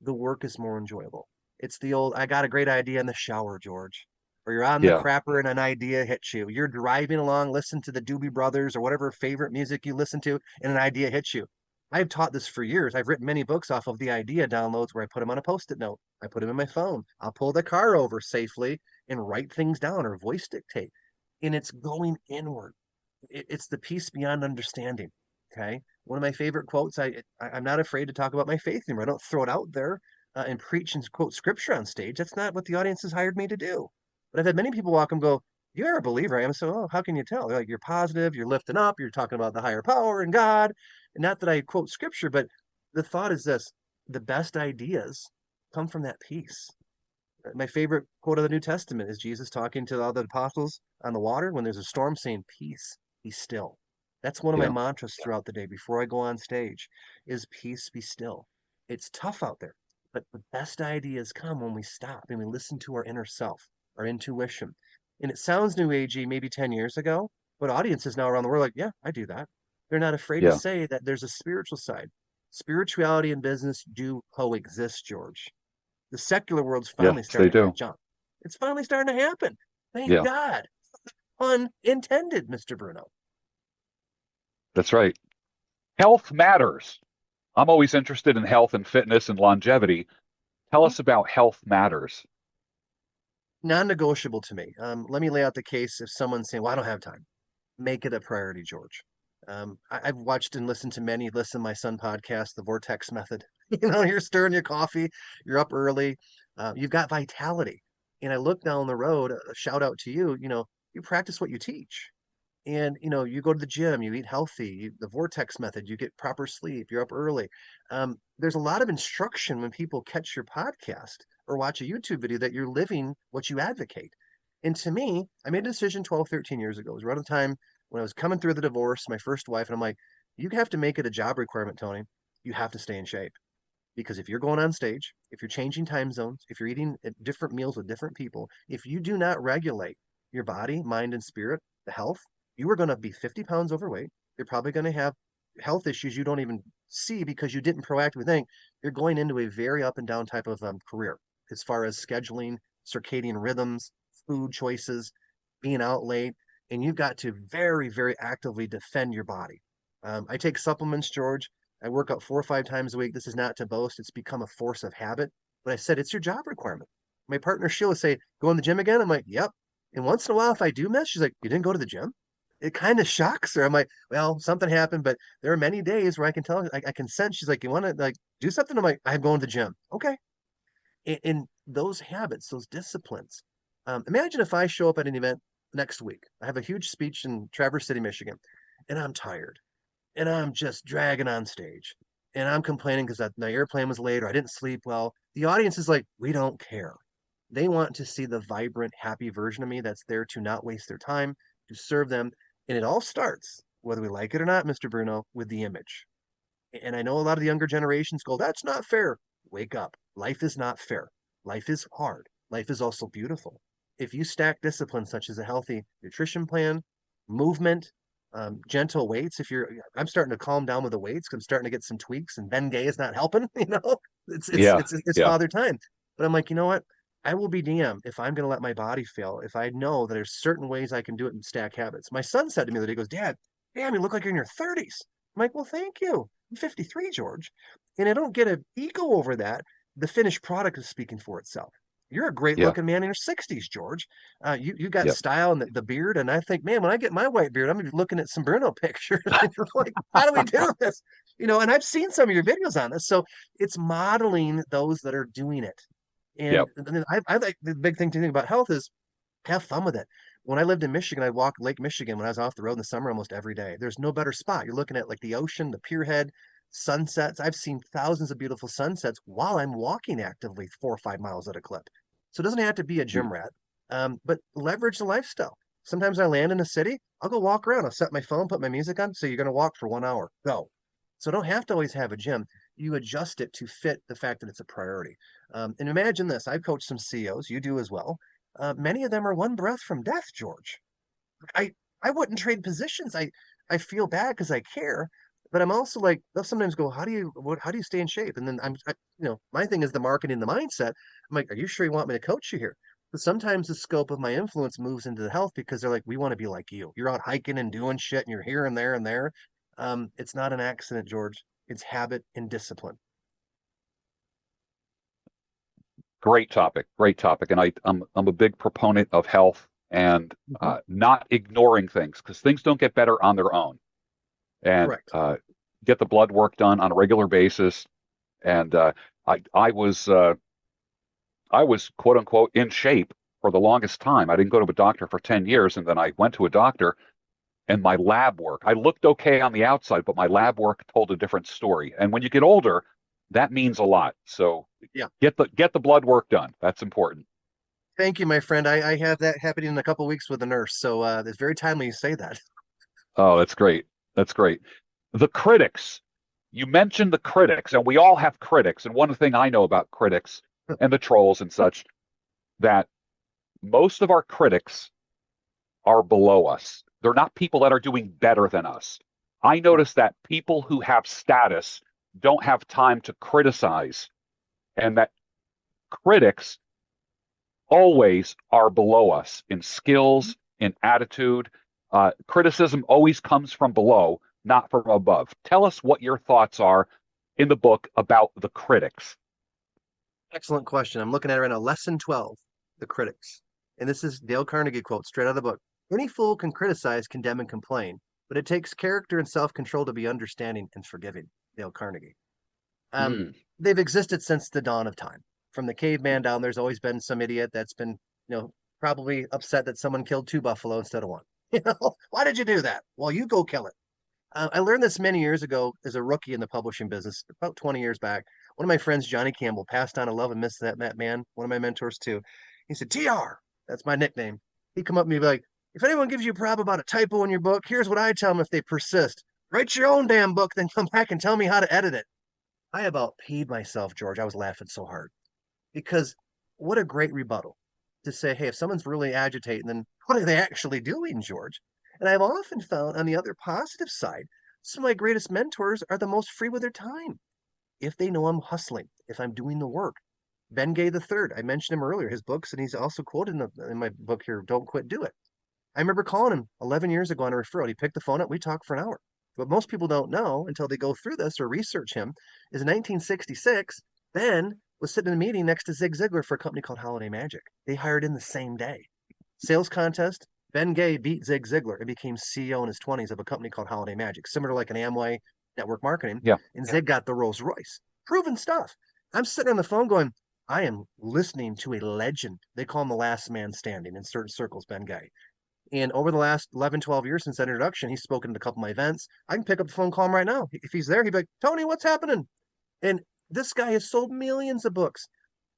The work is more enjoyable. It's the old, I got a great idea in the shower, George. Or you're on the yeah, crapper and an idea hits you. You're driving along, listen to the Doobie Brothers or whatever favorite music you listen to, and an idea hits you. I've taught this for years. I've written many books off of the idea downloads where I put them on a post-it note. I put them in my phone. I'll pull the car over safely and write things down or voice dictate. And it's going inward. It's the peace beyond understanding. Okay. One of my favorite quotes. I'm not afraid to talk about my faith anymore. I don't throw it out there and preach and quote scripture on stage. That's not what the audience has hired me to do. But I've had many people walk and go, you're a believer. I am. So, oh, how can you tell? They're like, you're positive, you're lifting up, you're talking about the higher power and God. And not that I quote scripture, but the thought is this: the best ideas come from that peace. My favorite quote of the New Testament is Jesus talking to all the apostles on the water when there's a storm, saying, "Peace, be still." That's one of my Yeah. mantras throughout the day before I go on stage is peace, be still. It's tough out there, but the best ideas come when we stop and we listen to our inner self, our intuition. And it sounds new agey maybe 10 years ago, but audiences now around the world are like, yeah, I do that. They're not afraid to Yeah. say that there's a spiritual side. Spirituality and business do coexist, George. The secular world's Yes, finally they starting to do. catch on. It's finally starting to happen. Thank Yeah, God. Pun intended, Mr. Bruno. that's right. Health matters. I'm always interested in health and fitness and longevity. Tell Mhm. us about health matters. Non-negotiable to me. Let me lay out the case if someone's saying, well, I don't have time. Make it a priority, George. I've watched and listened to many listen to my son podcast, The Vortex Method. You're stirring your coffee, you're up early, you've got vitality. And I look down the road, a shout out to you, you practice what you teach. And you go to the gym, you eat healthy, the vortex method, you get proper sleep, you're up early. There's a lot of instruction when people catch your podcast or watch a YouTube video that you're living what you advocate. And to me, I made a decision 12, 13 years ago. It was around the time when I was coming through the divorce, my first wife, and I'm like, you have to make it a job requirement, Tony. You have to stay in shape. Because if you're going on stage, if you're changing time zones, if you're eating at different meals with different people, if you do not regulate your body, mind, and spirit, the health, you are going to be 50 pounds overweight. You're probably going to have health issues you don't even see because you didn't proactively think. You're going into a very up and down type of career as far as scheduling, circadian rhythms, food choices, being out late, and you've got to very, very actively defend your body. I take supplements, George. I work out 4 or 5 times a week. This is not to boast. It's become a force of habit. But I said, it's your job requirement. My partner, she'll say, go in the gym again? I'm like, yep. And once in a while, if I do miss, she's like, you didn't go to the gym? It kind of shocks her. I'm like, well, something happened, but there are many days where I can tell, I can sense. She's like, you want to like do something? I'm like, I'm going to the gym. Okay. In those habits, those disciplines. Imagine if I show up at an event next week. I have a huge speech in Traverse City, Michigan, and I'm tired and I'm just dragging on stage and I'm complaining because the airplane was late or I didn't sleep well. The audience is like, we don't care. They want to see the vibrant, happy version of me that's there to not waste their time, to serve them. And it all starts, whether we like it or not, Mr. Bruno, with the image. And I know a lot of the younger generations go, that's not fair. Wake up. Life is not fair. Life is hard. Life is also beautiful. If you stack disciplines such as a healthy nutrition plan, movement, gentle weights, I'm starting to calm down with the weights. 'Cause I'm starting to get some tweaks, and Ben Gay is not helping. It's it's Yeah, it's it's yeah, father time. But I'm like, you know what? I will be damned if I'm going to let my body fail. If I know that there's certain ways I can do it and stack habits. My son said to me that he goes, Dad, damn, you look like you're in your 30s. I'm like, well, thank you. I'm 53, George. And I don't get an ego over that. The finished product is speaking for itself. You're a great yeah, looking man in your 60s, George. You got yeah, style and the beard. And I think, man, when I get my white beard, I'm gonna be looking at some Bruno pictures. Like, how do we do this? And I've seen some of your videos on this. So it's modeling those that are doing it. yeah, And I like the big thing to think about health is have fun with it. When I lived in Michigan, I'd walk Lake Michigan when I was off the road in the summer almost every day. There's no better spot. You're looking at like the ocean, the pier head, sunsets. I've seen thousands of beautiful sunsets while I'm walking actively 4 or 5 miles at a clip. So it doesn't have to be a gym rat, but leverage the lifestyle. Sometimes I land in a city, I'll go walk around. I'll set my phone, put my music on. So you're going to walk for 1 hour. Go. So don't have to always have a gym. You adjust it to fit the fact that it's a priority. And imagine this. I've coached some CEOs. You do as well. Many of them are one breath from death, George. I I wouldn't trade positions. I feel bad because I care, but I'm also like they'll sometimes go, how do you stay in shape? And then my thing is the marketing, the mindset. I'm like, are you sure you want me to coach you here? But sometimes the scope of my influence moves into the health because they're like, we want to be like you. You're out hiking and doing shit, and you're here and there and there. It's not an accident, George. It's habit and discipline. great topic, great topic. And I'm a big proponent of health and Mhm. not ignoring things because things don't get better on their own. And Correct. get the blood work done on a regular basis. And I was quote unquote in shape for the longest time. I didn't go to a doctor for 10 years, and then I went to a doctor, and my lab work, I looked okay on the outside, but my lab work told a different story. And when you get older, that means a lot. So Yeah. get the blood work done. That's important. Thank you, my friend. I have that happening in a couple weeks with a nurse. So it's very timely you say that. Oh, that's great. That's great. The critics. You mentioned the critics, and we all have critics. And one thing I know about critics and the trolls and such, that most of our critics are below us. They're not people that are doing better than us. I Yeah. notice that people who have status don't have time to criticize, and that critics always are below us in skills, in attitude. Criticism always comes from below, not from above. Tell us what your thoughts are in the book about the critics. Excellent question. I'm looking at it right now. Lesson 12, the critics. And this is Dale Carnegie quote straight out of the book. Any fool can criticize, condemn, and complain, but it takes character and self-control to be understanding and forgiving. Dale Carnegie. Um, Mm, they've existed since the dawn of time. From the caveman down, there's always been some idiot that's been, probably upset that someone killed two buffalo instead of one. Why did you do that? Well, you go kill it. I learned this many years ago as a rookie in the publishing business, about 20 years back. One of my friends, Johnny Campbell, passed on a love and miss that man, one of my mentors too. He said, TR, that's my nickname. He'd come up to me and be like, if anyone gives you a problem about a typo in your book, here's what I tell them if they persist. Write your own damn book, then come back and tell me how to edit it. I about peed myself, George. I was laughing so hard because what a great rebuttal to say, hey, if someone's really agitating, then what are they actually doing, George? And I've often found on the other positive side, some of my greatest mentors are the most free with their time. If they know I'm hustling, if I'm doing the work. Ben Gay the third, I mentioned him earlier, his books, and he's also quoted in my book here, Don't Quit, Do It. I remember calling him 11 years ago on a referral. He picked the phone up. We talked for an hour. What most people don't know until they go through this or research him is in 1966, Ben was sitting in a meeting next to Zig Ziglar for a company called Holiday Magic. They hired in the same day. Sales contest. Ben Gay beat Zig Ziglar and became CEO in his 20s of a company called Holiday Magic, similar to like an Amway network marketing. yeah, And Zig got the Rolls Royce. Proven stuff. I'm sitting on the phone going, I am listening to a legend. They call him the last man standing in certain circles, Ben Gay. And over the last 11, 12 years since that introduction, he's spoken at a couple of my events. I can pick up the phone, call him right now. If he's there, he'd be like, Tony, what's happening? And this guy has sold millions of books.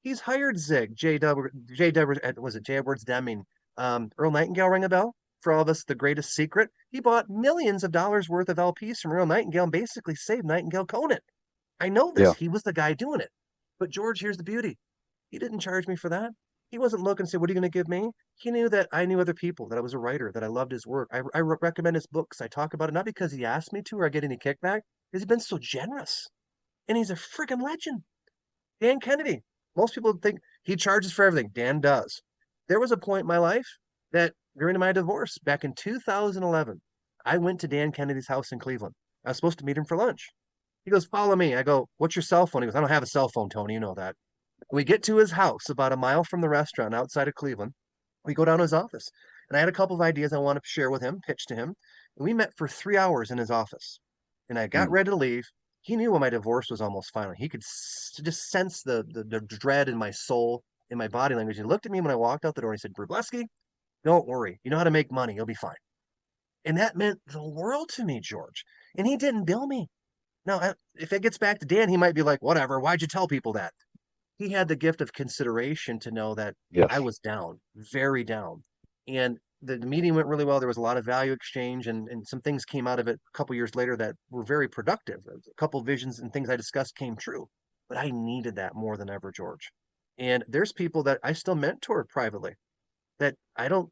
He's hired Zig, was it J. Edwards Deming, Earl Nightingale ring a bell? For all of us, the greatest secret. He bought millions of dollars worth of LPs from Earl Nightingale and basically saved Nightingale Conant. I know this. yeah, He was the guy doing it. But George, here's the beauty. He didn't charge me for that. He wasn't looking to say, what are you going to give me? He knew that I knew other people, that I was a writer, that I loved his work. I recommend his books. I talk about it, not because he asked me to or I get any kickback, because he's been so generous. And he's a freaking legend. Dan Kennedy. Most people think he charges for everything. Dan does. There was a point in my life that during my divorce back in 2011, I went to Dan Kennedy's house in Cleveland. I was supposed to meet him for lunch. He goes, follow me. I go, what's your cell phone? He goes, I don't have a cell phone, Tony. You know that. We get to his house about a mile from the restaurant outside of Cleveland. We go down to his office. And I had a couple of ideas I want to share with him, pitch to him. And we met for 3 hours in his office. And I got mm, ready to leave. He knew when my divorce was almost final. He could just sense the dread in my soul, in my body language. He looked at me when I walked out the door and he said, Rubleski, don't worry. You know how to make money. You'll be fine. And that meant the world to me, George. And he didn't bill me. Now, if it gets back to Dan, he might be like, whatever. Why'd you tell people that? He had the gift of consideration to know that I yes, was down, very down. And the meeting went really well. There was a lot of value exchange, and some things came out of it a couple years later that were very productive. A couple visions and things I discussed came true. But I needed that more than ever, George. And there's people that I still mentor privately that I don't,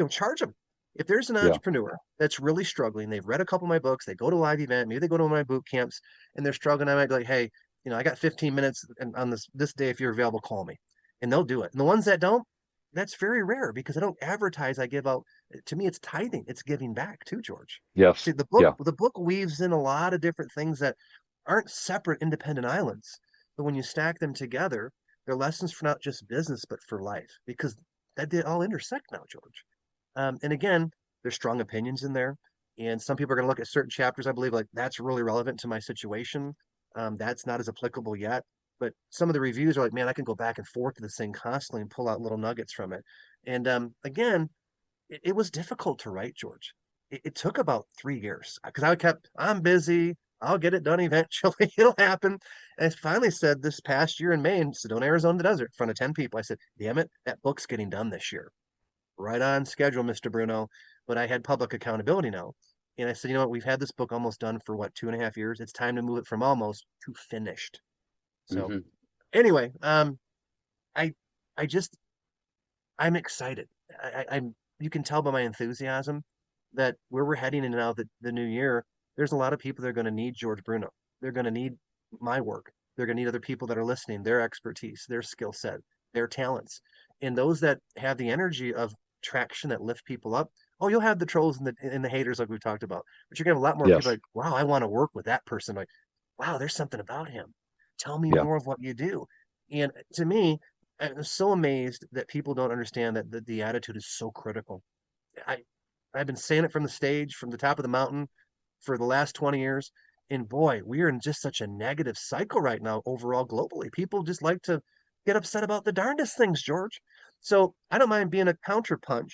charge them. If there's an yeah, entrepreneur that's really struggling, they've read a couple of my books, they go to a live event, maybe they go to one of my boot camps, and they're struggling, I might be like, hey, I got 15 minutes on this day. If you're available, call me, and they'll do it. And the ones that don't, that's very rare because I don't advertise. I give out. To me, it's tithing. It's giving back too, George. See, yes, the book yeah, the book weaves in a lot of different things that aren't separate, independent islands. But when you stack them together, they're lessons for not just business but for life because that they all intersect now, George. And again, there's strong opinions in there. And some people are going to look at certain chapters, I believe, like that's really relevant to my situation. That's not as applicable yet. but some of the reviews are like, man, I can go back and forth to this thing constantly and pull out little nuggets from it. And again, it was difficult to write, George. It took about 3 years because I'm busy. I'll get it done eventually. It'll happen. And I finally said this past year in May in Sedona, Arizona, the desert, in front of 10 people, I said, damn it, that book's getting done this year. Right on schedule, Mr. Bruno. But I had public accountability now. And I said, you know what? We've had this book almost done for what, 2.5 years? It's time to move it from almost to finished. So Hmm. anyway, I I just I'm excited. I'm you can tell by my enthusiasm that where we're heading in now the new year, there's a lot of people that are going to need George Bruno. They're going to need my work. They're going to need other people that are listening, their expertise, their skill set, their talents. And those that have the energy of traction that lift people up. Oh, you'll have the trolls and the haters like we talked about. But you're gonna have a lot more people Yes. like, wow, I want to work with that person. Like, wow, there's something about him. Tell me Yeah. more of what you do. And to me, I'm so amazed that people don't understand that the attitude is so critical. I I've been saying it from the stage, from the top of the mountain for the last 20 years. And boy, we are in just such a negative cycle right now overall globally. People just like to get upset about the darndest things, George. So I don't mind being a counterpunch,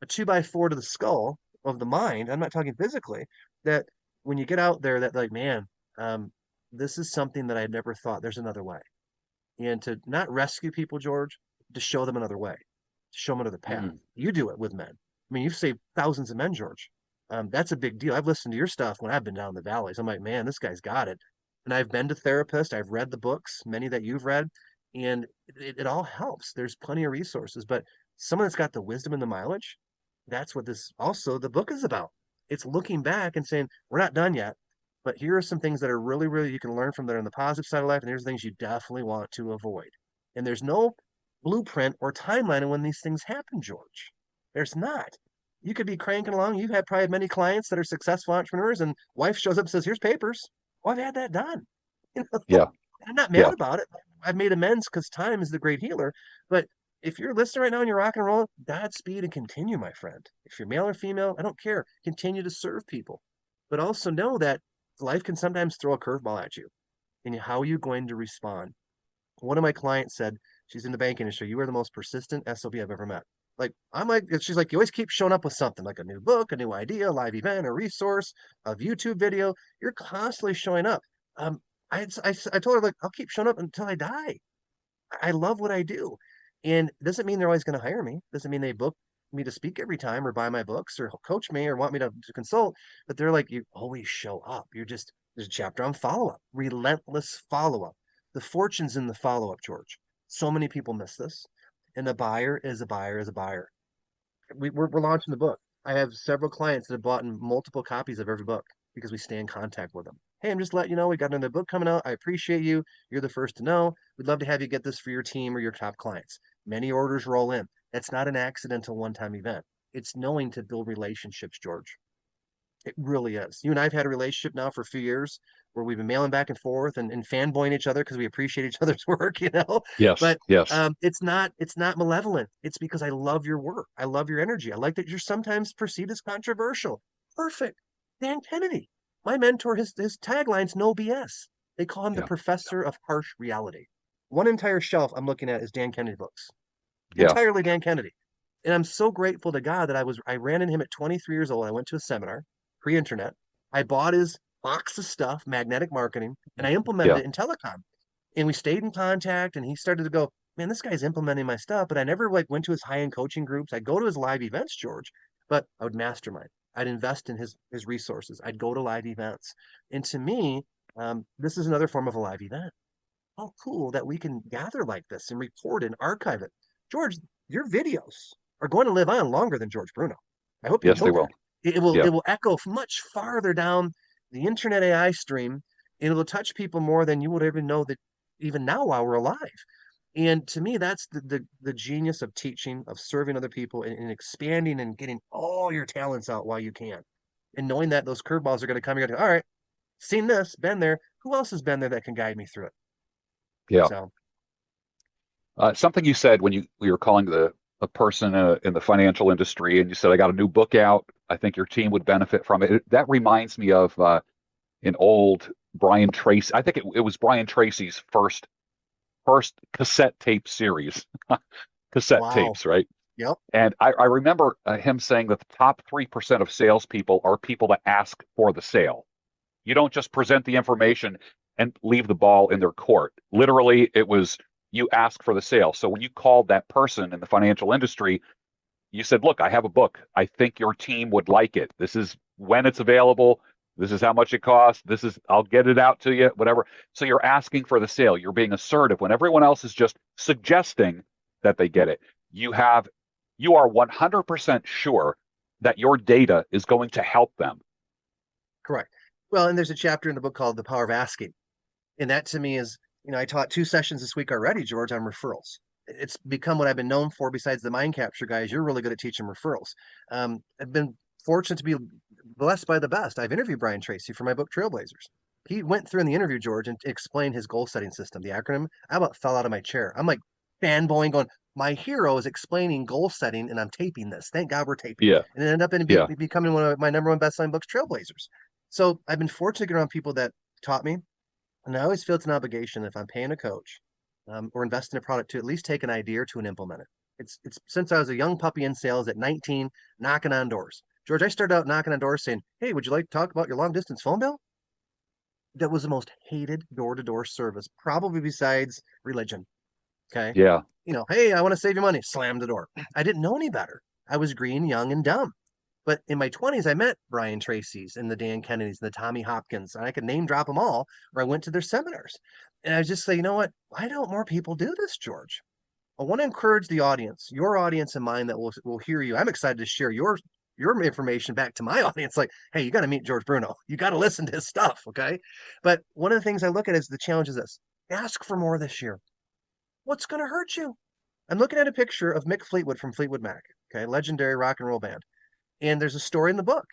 a 2x4 to the skull of the mind. I'm not talking physically, that when you get out there that like, man, um, this is something that I never thought there's another way and to not rescue people, George, to show them another way, to show them another path. Mm. You do it with men. I mean, you've saved thousands of men, George. That's a big deal. I've listened to your stuff when I've been down the valleys. I'm like, man, this guy's got it. And I've been to therapists. I've read the books, many that you've read, and it all helps. There's plenty of resources, but someone that's got the wisdom and the mileage, that's what this also the book is about. It's looking back and saying, we're not done yet. But here are some things that are really, really you can learn from that are on the positive side of life, and here's things you definitely want to avoid. And there's no blueprint or timeline on when these things happen, George. There's not. You could be cranking along. You've had probably many clients that are successful entrepreneurs, and wife shows up and says, "Here's papers." Well, I've had that done. You know, Yeah. I'm not mad Yeah. about it. I've made amends because time is the great healer. But if you're listening right now and you're rock and roll, Godspeed and continue, my friend. If you're male or female, I don't care. Continue to serve people. But also know that life can sometimes throw a curveball at you. And how are you going to respond? One of my clients said, she's in the bank industry, you are the most persistent SOB I've ever met. Like, I'm like, she's like, you always keep showing up with something like a new book, a new idea, a live event, a resource, a YouTube video. You're constantly showing up. Um, I told her, like, I'll keep showing up until I die. I love what I do. And it doesn't mean they're always going to hire me. Doesn't mean they book me to speak every time or buy my books or coach me or want me to consult. But they're like, you always show up. There's a chapter on follow up, relentless follow up. The fortune's in the follow up, George. So many people miss this. And a buyer is a buyer is a buyer. We're launching the book. I have several clients that have bought multiple copies of every book because we stay in contact with them. Hey, I'm just letting you know we got another book coming out. I appreciate you. You're the first to know. We'd love to have you get this for your team or your top clients. Many orders roll in. That's not an accidental one time event. It's knowing to build relationships, George. It really is. You and I have had a relationship now for a few years where we've been mailing back and forth and fanboying each other because we appreciate each other's work, you know. Yes. But Yes. it's not malevolent. It's because I love your work. I love your energy. I like that you're sometimes perceived as controversial. Perfect. Dan Kennedy, my mentor, his tagline's no BS. They call him the Yeah. professor of harsh reality. One entire shelf I'm looking at is Dan Kennedy books, Yeah. entirely Dan Kennedy. And I'm so grateful to God that I ran into him at 23 years old. I went to a seminar, pre-internet. I bought his box of stuff, magnetic marketing, and I implemented Yeah. it in telecom. And we stayed in contact and he started to go, man, this guy's implementing my stuff. But I never like went to his high-end coaching groups. I'd go to his live events, George, but I would mastermind. I'd invest in his resources. I'd go to live events. And to me, this is another form of a live event. How cool that we can gather like this and record and archive it. George, your videos are going to live on longer than George Bruno. I hope you Yes, know they that. will. It Yeah. will echo much farther down the internet AI stream, and it'll touch people more than you would ever know that even now while we're alive. And to me, that's the genius of teaching, of serving other people, and expanding and getting all your talents out while you can. And knowing that those curveballs are going to come, you're going to, all right, seen this, been there. Who else has been there that can guide me through it? Yeah. So Something you said when you were calling a person in the financial industry, and you said, "I got a new book out. I think your team would benefit from it." That reminds me of an old Brian Tracy. I think it was Brian Tracy's first first cassette tape series, cassette Wow. tapes, right? Yep. And I remember him saying that the top 3% of salespeople are people that ask for the sale. You don't just present the information and leave the ball in their court. Literally, it was you ask for the sale. So when you called that person in the financial industry, you said, look, I have a book. I think your team would like it. This is when it's available. This is how much it costs. This is, I'll get it out to you, whatever. So you're asking for the sale. You're being assertive when everyone else is just suggesting that they get it. You have, you are 100% sure that your data is going to help them. Correct. Well, and there's a chapter in the book called The Power of Asking. And that to me is, I taught 2 sessions this week already, George, on referrals. It's become what I've been known for besides the mind capture guys. You're really good at teaching referrals. I've been fortunate to be blessed by the best. I've interviewed Brian Tracy for my book Trailblazers. He went through in the interview, George, and explained his goal setting system, the acronym. I about fell out of my chair. I'm like fanboying, going, my hero is explaining goal setting, and I'm taping this. Thank God we're taping. Yeah. And it ended up Yeah. becoming one of my number one best-selling books, Trailblazers. So I've been fortunate to get around people that taught me, and I always feel it's an obligation if I'm paying a coach or invest in a product to at least take an idea or two and implement it. It's since I was a young puppy in sales at 19, knocking on doors. George, I started out knocking on doors saying, "Hey, would you like to talk about your long distance phone bill?" That was the most hated door to door service, probably besides religion. Okay. Yeah. Hey, I want to save you money. Slam the door. I didn't know any better. I was green, young, and dumb. But in my 20s, I met Brian Tracy's and the Dan Kennedys and the Tommy Hopkins, and I could name drop them all, or I went to their seminars. And I was just say, you know what? Why don't more people do this, George? I want to encourage the audience, your audience and mine that will hear you. I'm excited to share your information back to my audience. Like, hey, you got to meet George Bruno. You got to listen to his stuff, okay? But one of the things I look at is the challenge is this: ask for more this year. What's going to hurt you? I'm looking at a picture of Mick Fleetwood from Fleetwood Mac, okay, legendary rock and roll band. And there's a story in the book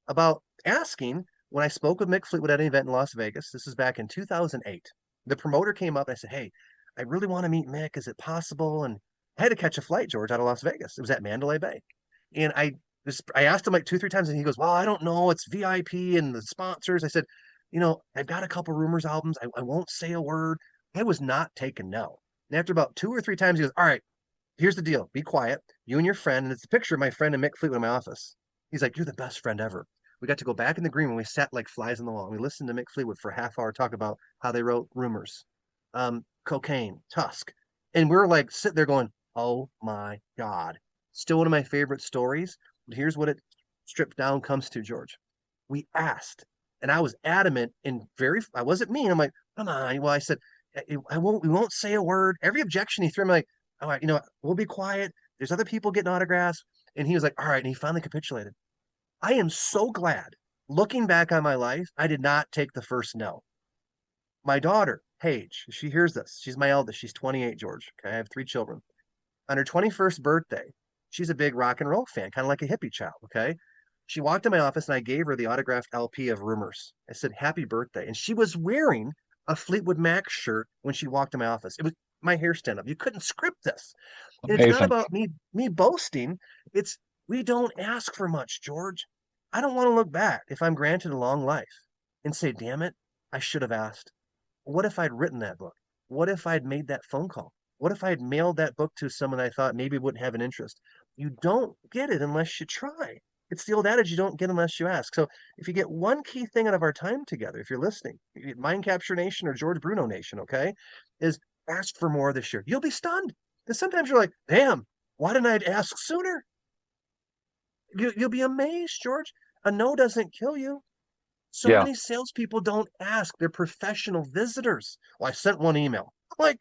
about asking when I spoke with Mick Fleetwood at an event in Las Vegas. This is back in 2008. The promoter came up and I said, hey, I really want to meet Mick. Is it possible? And I had to catch a flight, George, out of Las Vegas. It was at Mandalay Bay. And I asked him like 2, 3 times, and he goes, well, I don't know. It's VIP and the sponsors. I said, I've got a couple rumors albums. I won't say a word. I was not taking no. And after about 2 or 3 times, he goes, all right, here's the deal. Be quiet. You and your friend, and it's a picture of my friend and Mick Fleetwood in my office. He's like, you're the best friend ever. We got to go back in the green when we sat like flies on the wall. We listened to Mick Fleetwood for a half hour talk about how they wrote Rumors, Cocaine, Tusk. And we are like sitting there going, oh my God. Still one of my favorite stories. But here's what it stripped down comes to, George. We asked, and I was adamant and I wasn't mean. I'm like, come on. Well, I said, we won't say a word. Every objection he threw, I'm like, all right, we'll be quiet. There's other people getting autographs. And he was like, all right. And he finally capitulated. I am so glad, looking back on my life, I did not take the first no. My daughter, Paige, she hears this. She's my eldest. She's 28, George. Okay. I have 3 children. On her 21st birthday, she's a big rock and roll fan, kind of like a hippie child. Okay. She walked in my office and I gave her the autographed LP of Rumors. I said, happy birthday. And she was wearing a Fleetwood Mac shirt when she walked in my office. It was my hair stand up. You couldn't script this. And it's not Amazing. about me boasting. It's we don't ask for much, George. I don't want to look back if I'm granted a long life and say, damn it, I should have asked. What if I'd written that book? What if I'd made that phone call? What if I'd mailed that book to someone I thought maybe wouldn't have an interest? You don't get it unless you try. It's the old adage you don't get unless you ask. So if you get one key thing out of our time together, if you're listening, Mind Capture Nation or George Bruno Nation, okay, is ask for more this year. You'll be stunned. Because sometimes you're like, damn, why didn't I ask sooner? You'll be amazed, George. A no doesn't kill you. So Yeah. many salespeople don't ask. They're professional visitors. Well, I sent one email. I'm like,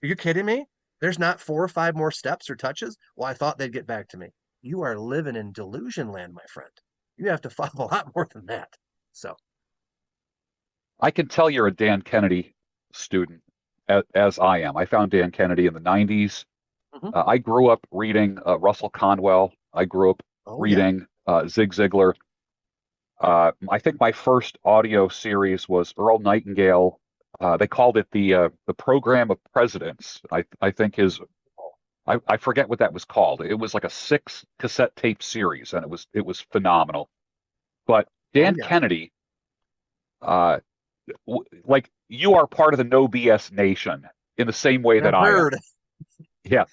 are you kidding me? There's not 4 or 5 more steps or touches? Well, I thought they'd get back to me. You are living in delusion land, my friend. You have to follow a lot more than that. So, I can tell you're a Dan Kennedy student, as I am. I found Dan Kennedy in the 90s. mhm. I grew up reading Russell Conwell. I grew up Oh, yeah. reading Zig Ziglar. I think my first audio series was Earl Nightingale. They called it the Program of Presidents. I think I forget what that was called. It was like a 6 cassette tape series, and it was phenomenal. But Oh, Dan yeah. Kennedy, like you are part of the no BS nation. in the same way that I've I am. heard. Yeah.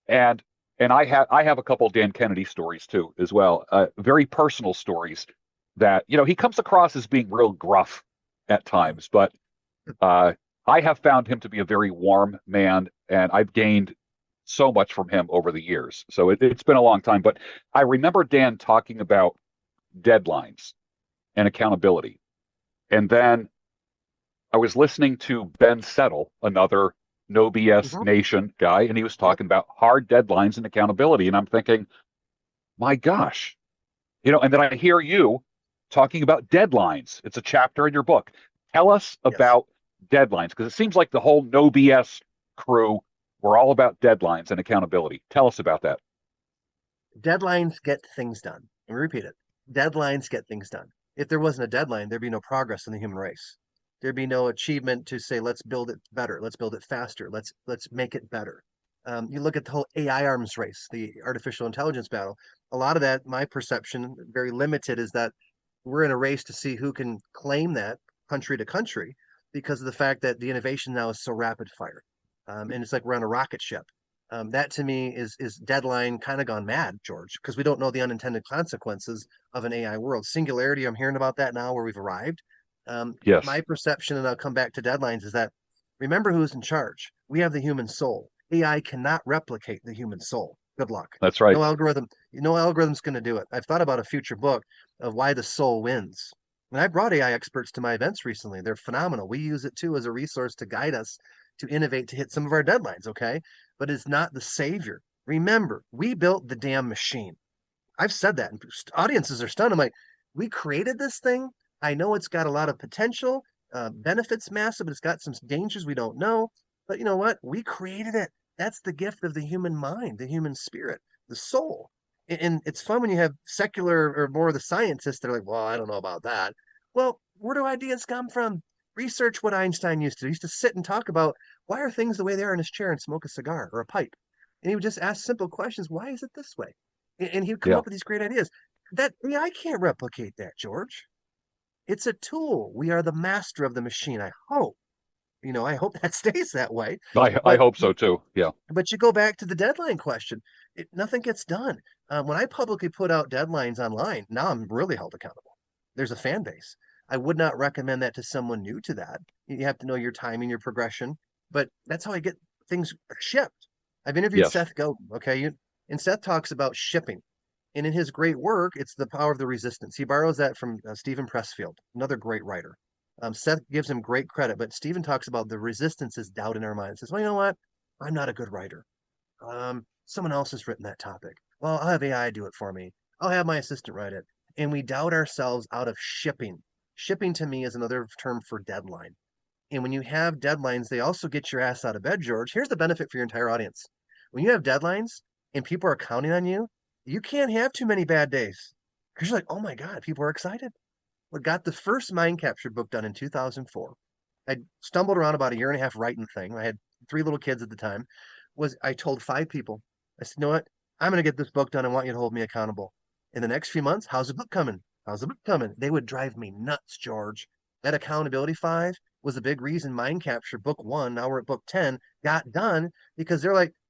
And I have a couple of Dan Kennedy stories too as well. Very personal stories that, he comes across as being real gruff at times, but uh, I have found him to be a very warm man, and I've gained so much from him over the years. So it's been a long time, but I remember Dan talking about deadlines and accountability. And then I was listening to Ben Settle, another No BS Mhm. Nation guy, and he was Yep. talking about hard deadlines and accountability. And I'm thinking, my gosh, and then I hear you talking about deadlines. It's a chapter in your book. Tell us Yes. about deadlines, because it seems like the whole No BS crew were all about deadlines and accountability. Tell us about that. Deadlines get things done. Let me repeat it. Deadlines get things done. If there wasn't a deadline, there'd be no progress in the human race. There'd be no achievement to say, let's build it better, let's build it faster, let's make it better. You look at the whole AI arms race, the artificial intelligence battle. A lot of that, my perception, very limited, is that we're in a race to see who can claim that country to country because of the fact that the innovation now is so rapid fire. And it's like we're on a rocket ship. That to me is deadline kind of gone mad, George, because we don't know the unintended consequences of an AI world. Singularity, I'm hearing about that now where we've arrived. My Yes, perception, and I'll come back to deadlines, is that remember who's in charge. We have the human soul. AI cannot replicate the human soul. Good luck. that's right. No algorithm's going to do it. I've thought about a future book of why the soul wins. And I brought AI experts to my events recently. They're phenomenal. We use it too as a resource to guide us to innovate to hit some of our deadlines, okay? But it's not the savior. Remember, we built the damn machine. I've said that, and audiences are stunned. I'm like, we created this thing. I know it's got a lot of potential, benefits massive, but it's got some dangers we don't know. But you know what? We created it. That's the gift of the human mind, the human spirit, the soul. And it's fun when you have secular or more of the scientists that are like, well, I don't know about that. Well, where do ideas come from? Research what Einstein used to. He used to sit and talk about why are things the way they are in his chair and smoke a cigar or a pipe. And he would just ask simple questions. Why is it this way? And he would come Yeah. up with these great ideas. That AI can't replicate that, George. It's a tool. We are the master of the machine. I hope. I hope that stays that way. I But hope so too. Yeah. you go back to the deadline question. Nothing gets done. When I publicly put out deadlines online, now I'm really held accountable. There's a fan base. I would not recommend that to someone new to that. You have to know your timing, your progression. But that's how I get things shipped. I've interviewed Yes. Seth Godin, okay? And Seth talks about shipping. And in his great work, it's the power of the resistance. He borrows that from Stephen Pressfield, another great writer. Seth gives him great credit, but Stephen talks about the resistance is doubt in our minds. Says, well, you know what? I'm not a good writer. Someone else has written that topic. Well, I'll have AI do it for me. I'll have my assistant write it. And we doubt ourselves out of shipping. Shipping to me is another term for deadline. And when you have deadlines, they also get your ass out of bed, George. Here's the benefit for your entire audience. When you have deadlines and people are counting on you, you can't have too many bad days because you're like, oh my God, people are excited. What got the first mind capture book done in 2004. I stumbled around about a year and a half writing the thing. I had three little kids at the time. Was I told five people, I said, you know what? I'm going to get this book done. I want you to hold me accountable. In the next few months, how's the book coming? How's the book coming? They would drive me nuts, George. That accountability five was a big reason Mind Capture book one, now we're at book 10, got done because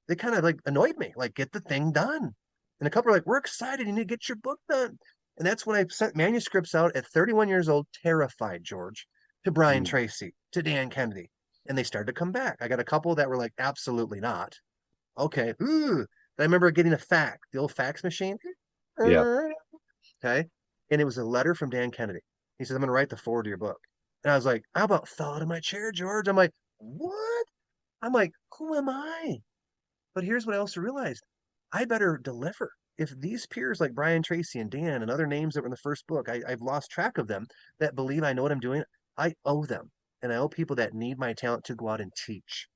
they kind of like annoyed me, like, get the thing done. And a couple are like, we're excited. You need to get your book done. And that's when I sent manuscripts out at 31 years old, terrified, George, to Brian Mm. Tracy, to Dan Kennedy. And they started to come back. I got a couple that were like, absolutely not. Okay. Ooh. I remember getting a fax, the old fax machine. Yeah. Okay. And it was a letter from Dan Kennedy. He says, I'm going to write the forward to your book. And I was like, how about fall out of my chair, George? I'm like, what? I'm like, who am I? But here's what I also realized. I better deliver. If these peers like Brian Tracy and Dan and other names that were in the first book, I've lost track of them, that believe I know what I'm doing, I owe them. And I owe people that need my talent to go out and teach.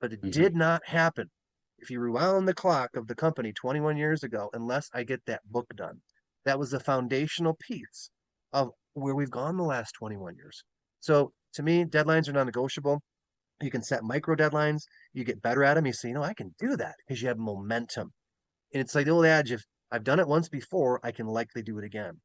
But it Hmm. did not happen. If you rewound the clock of the company 21 years ago, unless I get that book done, that was the foundational piece of where we've gone the last 21 years. So to me, deadlines are non negotiable. You can set micro deadlines. You get better at them. You say, I can do that because you have momentum. And it's like the old adage, if I've done it once before, I can likely do it again.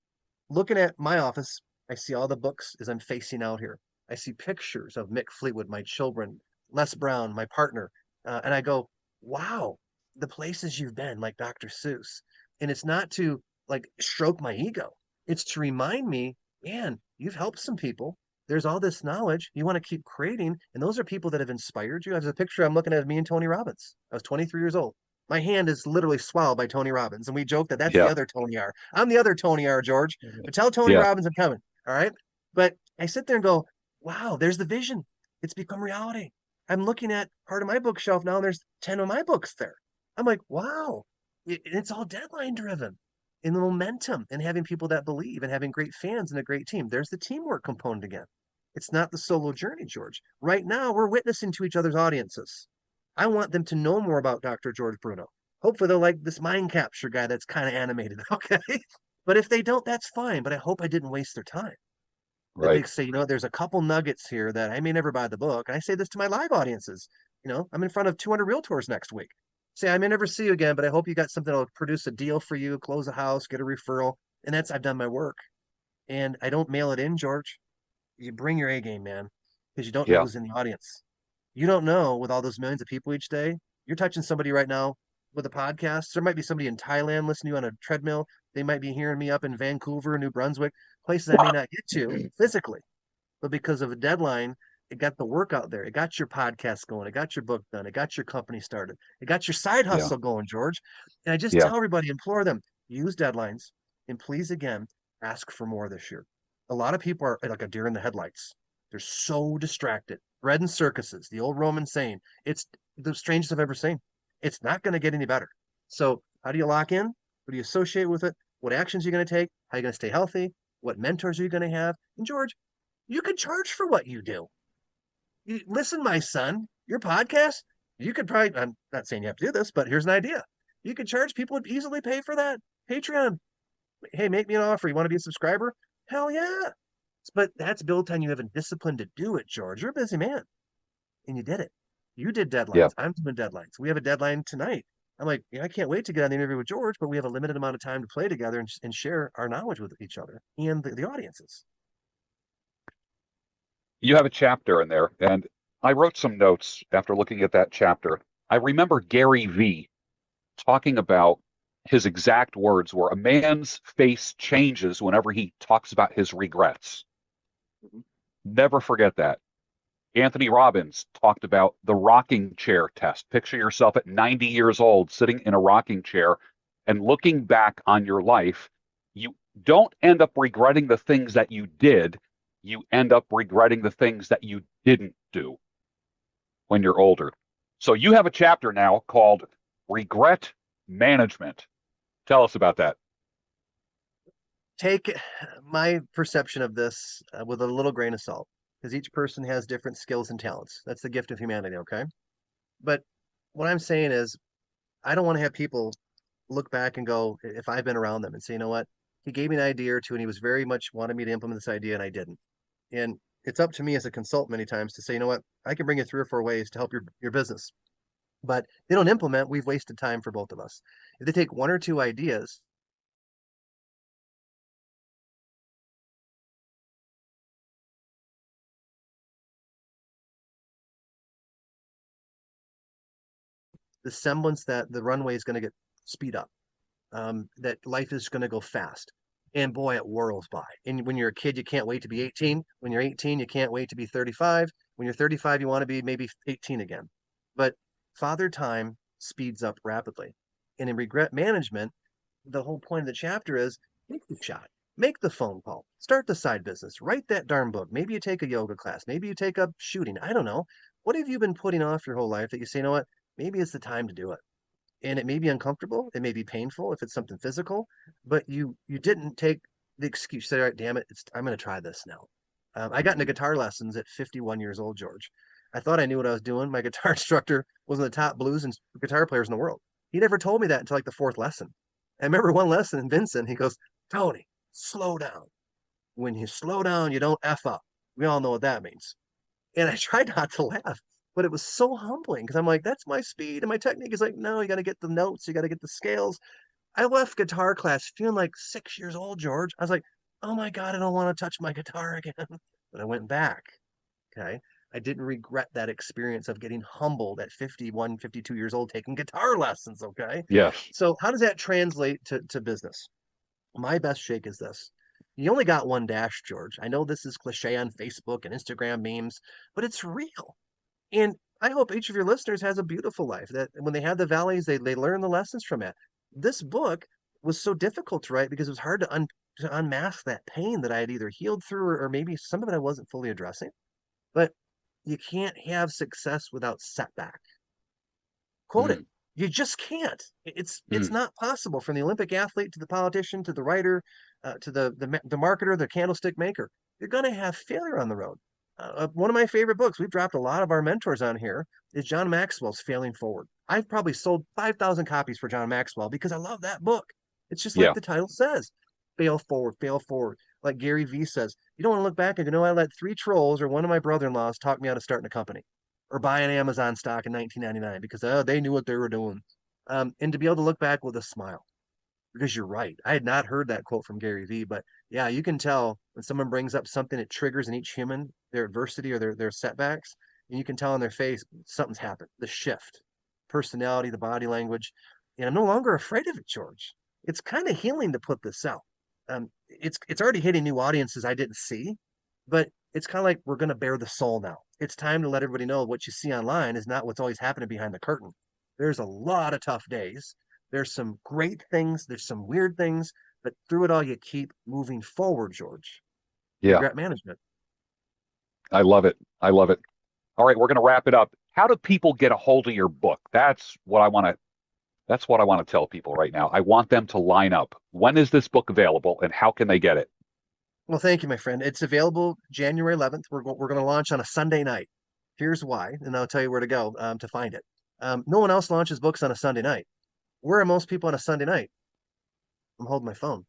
Looking at my office, I see all the books as I'm facing out here. I see pictures of Mick Fleetwood, my children, Les Brown, my partner, and I go, wow, the places you've been, like Dr. Seuss. And it's not to like stroke my ego. It's to remind me, man, you've helped some people. There's all this knowledge you want to keep creating. And those are people that have inspired you. There's a picture I'm looking at of me and Tony Robbins. I was 23 years old. My hand is literally swallowed by Tony Robbins. And we joke that that's the Yeah. other Tony R. I'm the other Tony R, George. But tell Tony Yeah. Robbins I'm coming. All right. But I sit there and go, wow, there's the vision. It's become reality. I'm looking at part of my bookshelf now, and there's 10 of my books there. I'm like, wow, it's all deadline driven in the momentum and having people that believe and having great fans and a great team. There's the teamwork component again. It's not the solo journey, George. Right now, we're witnessing to each other's audiences. I want them to know more about Dr. George Bruno. Hopefully, they'll like this mind capture guy that's kind of animated. Okay. But if they don't, that's fine. But I hope I didn't waste their time. That they Right. say, there's a couple nuggets here that I may never buy the book. And I say this to my live audiences. I'm in front of 200 realtors next week. Say, I may never see you again, but I hope you got something that'll produce a deal for you, close a house, get a referral. And I've done my work. And I don't mail it in, George. You bring your A game, man, because you don't know Yeah. who's in the audience. You don't know with all those millions of people each day. You're touching somebody right now with a podcast. There might be somebody in Thailand listening to you on a treadmill. They might be hearing me up in Vancouver, New Brunswick, places I may not get to physically, but because of a deadline, it got the work out there. It got your podcast going. It got your book done. It got your company started. It got your side Yeah. hustle going, George. And I just Yeah. tell everybody, implore them, use deadlines, and please again, ask for more this year. A lot of people are like a deer in the headlights. They're so distracted. Bread and circuses, the old Roman saying, it's the strangest I've ever seen. It's not going to get any better. So how do you lock in? What do you associate with it? What actions are you going to take? How are you going to stay healthy? What mentors are you going to have? And George, you could charge for what you do. Listen, my son, your podcast, you could probably, I'm not saying you have to do this, but here's an idea. You could charge people would easily pay for that. Patreon. Hey, make me an offer. You want to be a subscriber? Hell yeah. But that's built on you having discipline to do it, George. You're a busy man. And you did it. You did Yeah. deadlines. I'm doing deadlines. We have a deadline tonight. I'm like, yeah, I can't wait to get on the interview with George, but we have a limited amount of time to play together and share our knowledge with each other and the audiences. You have a chapter in there, and I wrote some notes after looking at that chapter. I remember Gary V talking about his exact words were a man's face changes whenever he talks about his regrets. Mhm. Never forget that. Anthony Robbins talked about the rocking chair test. Picture yourself at 90 years old sitting in a rocking chair and looking back on your life. You don't end up regretting the things that you did. You end up regretting the things that you didn't do when you're older. So you have a chapter now called Regret Management. Tell us about that. Take my perception of this with a little grain of salt because each person has different skills and talents. That's the gift of humanity, okay? But what I'm saying is, I don't want to have people look back and go, if I've been around them and say, you know what? He gave me an idea or two and he was very much wanted me to implement this idea and I didn't. And it's up to me as a consultant many times to say, you know what? I can bring you 3 or 4 ways to help your business. But they don't implement, we've wasted time for both of us. If they take 1 or 2 ideas, the semblance that the runway is going to get speed up, that life is going to go fast. And boy, it whirls by. And when you're a kid, you can't wait to be 18. When you're 18, you can't wait to be 35. When you're 35, you want to be maybe 18 again. But father time speeds up rapidly. And in regret management, the whole point of the chapter is take the shot, make the phone call, start the side business, write that darn book. Maybe you take a yoga class, maybe you take up shooting. I don't know. What have you been putting off your whole life that you say, you know what? Maybe it's the time to do it. And it may be uncomfortable, it may be painful if it's something physical, but you didn't take the excuse. Say, all right, damn it, I'm going to try this now. I got into guitar lessons at 51 years old, George. I thought I knew what I was doing. My guitar instructor was one of the top blues and guitar players in the world. He never told me that until like the 4th lesson. I remember one lesson in Vincent, he goes, Tony, slow down. When you slow down, you don't F up. We all know what that means. And I tried not to laugh, but it was so humbling because I'm like, that's my speed. And my technique is like, no, you got to get the notes, you got to get the scales. I left guitar class feeling like 6 years old, George. I was like, oh my God, I don't want to touch my guitar again. But I went back. Okay. I didn't regret that experience of getting humbled at 51, 52 years old, taking guitar lessons. Okay. Yes. So how does that translate to business? My best shake is this. You only got one dash, George. I know this is cliche on Facebook and Instagram memes, but it's real. And I hope each of your listeners has a beautiful life, that when they have the valleys, they learn the lessons from it. This book was so difficult to write because it was hard to unmask that pain that I had either healed through, or maybe some of it I wasn't fully addressing. But you can't have success without setback. Quote it. Mm, You just can't. It's mm. not possible, from the Olympic athlete to the politician to the writer, to the marketer, the candlestick maker. You're going to have failure on the road. One of my favorite books, we've dropped a lot of our mentors on here, is John Maxwell's Failing Forward. I've probably sold 5,000 copies for John Maxwell because I love that book. It's just like Yeah. the title says, fail forward, fail forward. Like Gary Vee says, you don't want to look back and go, I let three trolls or one of my brother-in-laws talk me out of starting a company or buying Amazon stock in 1999 because they knew what they were doing. And to be able to look back with a smile, because you're right. I had not heard that quote from Gary Vee, but yeah, you can tell when someone brings up something that triggers in each human their adversity or their setbacks, and you can tell on their face something's happened. The shift, personality, the body language, and I'm no longer afraid of it, George. It's kind of healing to put this out. It's already hitting new audiences I didn't see, but it's kind of like we're going to bare the soul now. It's time to let everybody know what you see online is not what's always happening behind the curtain. There's a lot of tough days. There's some great things, there's some weird things, but through it all, you keep moving forward, George. Yeah. Regret management. I love it. I love it. All right, we're going to wrap it up. How do people get a hold of your book? That's what I want to tell people right now. I want them to line up. When is this book available and how can they get it? Well, thank you, my friend. It's available January 11th. We're going to launch on a Sunday night. Here's why, and I'll tell you where to go to find it. No one else launches books on a Sunday night. Where are most people on a Sunday night? I'm holding my phone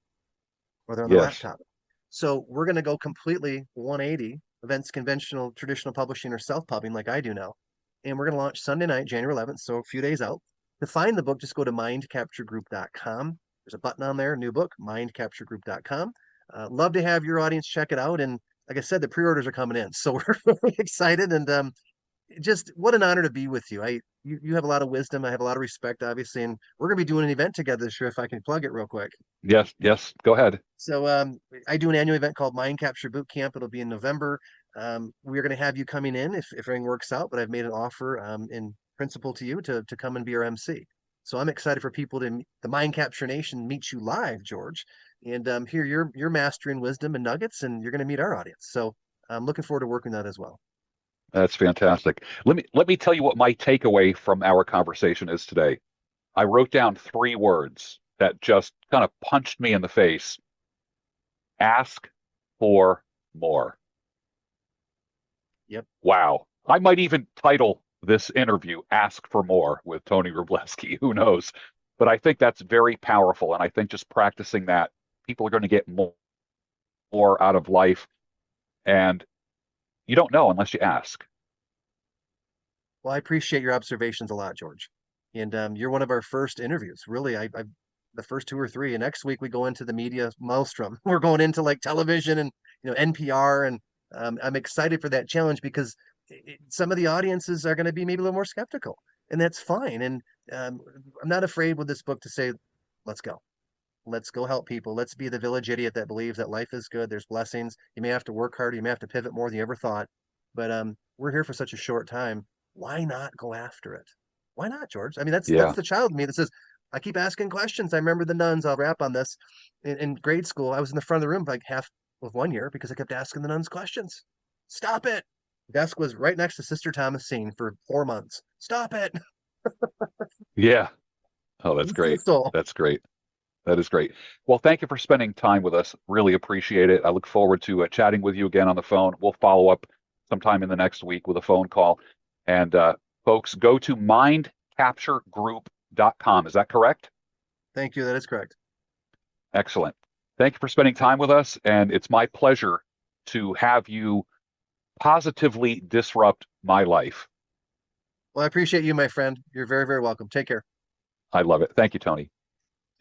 or they're on their Yes. laptop. So we're going to go completely 180 events, conventional, traditional publishing, or self-pubbing like I do now. And we're going to launch Sunday night, January 11th, so a few days out. To find the book, just go to mindcapturegroup.com. There's a button on there, new book, mindcapturegroup.com. Love to have your audience check it out. And like I said, the pre-orders are coming in. So we're really excited. And just what an honor to be with you. You have a lot of wisdom. I have a lot of respect, obviously. And we're going to be doing an event together this year, if I can plug it real quick. Yes. Yes. Go ahead. So I do an annual event called Mind Capture Boot Camp. It'll be in November. We're going to have you coming in if everything works out, but I've made an offer in principle to you to come and be our MC. So I'm excited for people the Mind Capture Nation meet you live, George, and hear your mastery and wisdom and nuggets, and you're going to meet our audience. So I'm looking forward to working that as well. That's fantastic. Let me tell you what my takeaway from our conversation is today. I wrote down three words that just kind of punched me in the face. Ask for more. Yep. Wow. I might even title this interview Ask for More with Tony Rubleski. Who knows? But I think that's very powerful. And I think just practicing that, people are going to get more out of life. And you don't know unless you ask. Well, I appreciate your observations a lot, George. And you're one of our first interviews. Really, I the first two or three. And next week we go into the media maelstrom. We're going into like television and NPR, and I'm excited for that challenge because some of the audiences are going to be maybe a little more skeptical, and that's fine. And I'm not afraid with this book to say, let's go. Let's go help people. Let's be the village idiot that believes that life is good. There's blessings. You may have to work harder. You may have to pivot more than you ever thought. But we're here for such a short time. Why not go after it? Why not, George? I mean, that's Yeah. the child in me that says, I keep asking questions. I remember the nuns. I'll wrap on this. In grade school, I was in the front of the room like half of one year because I kept asking the nuns questions. Stop it. Desk was right next to Sister Thomasine for 4 months. Stop it. Yeah. Oh, that's Listen to the great. soul. That's great. That is great. Well, thank you for spending time with us. Really appreciate it. I look forward to chatting with you again on the phone. We'll follow up sometime in the next week with a phone call. And folks, go to mindcapturegroup.com. Is that correct? Thank you. That is correct. Excellent. Thank you for spending time with us. And it's my pleasure to have you positively disrupt my life. Well, I appreciate you, my friend. You're very, very welcome. Take care. I love it. Thank you, Tony.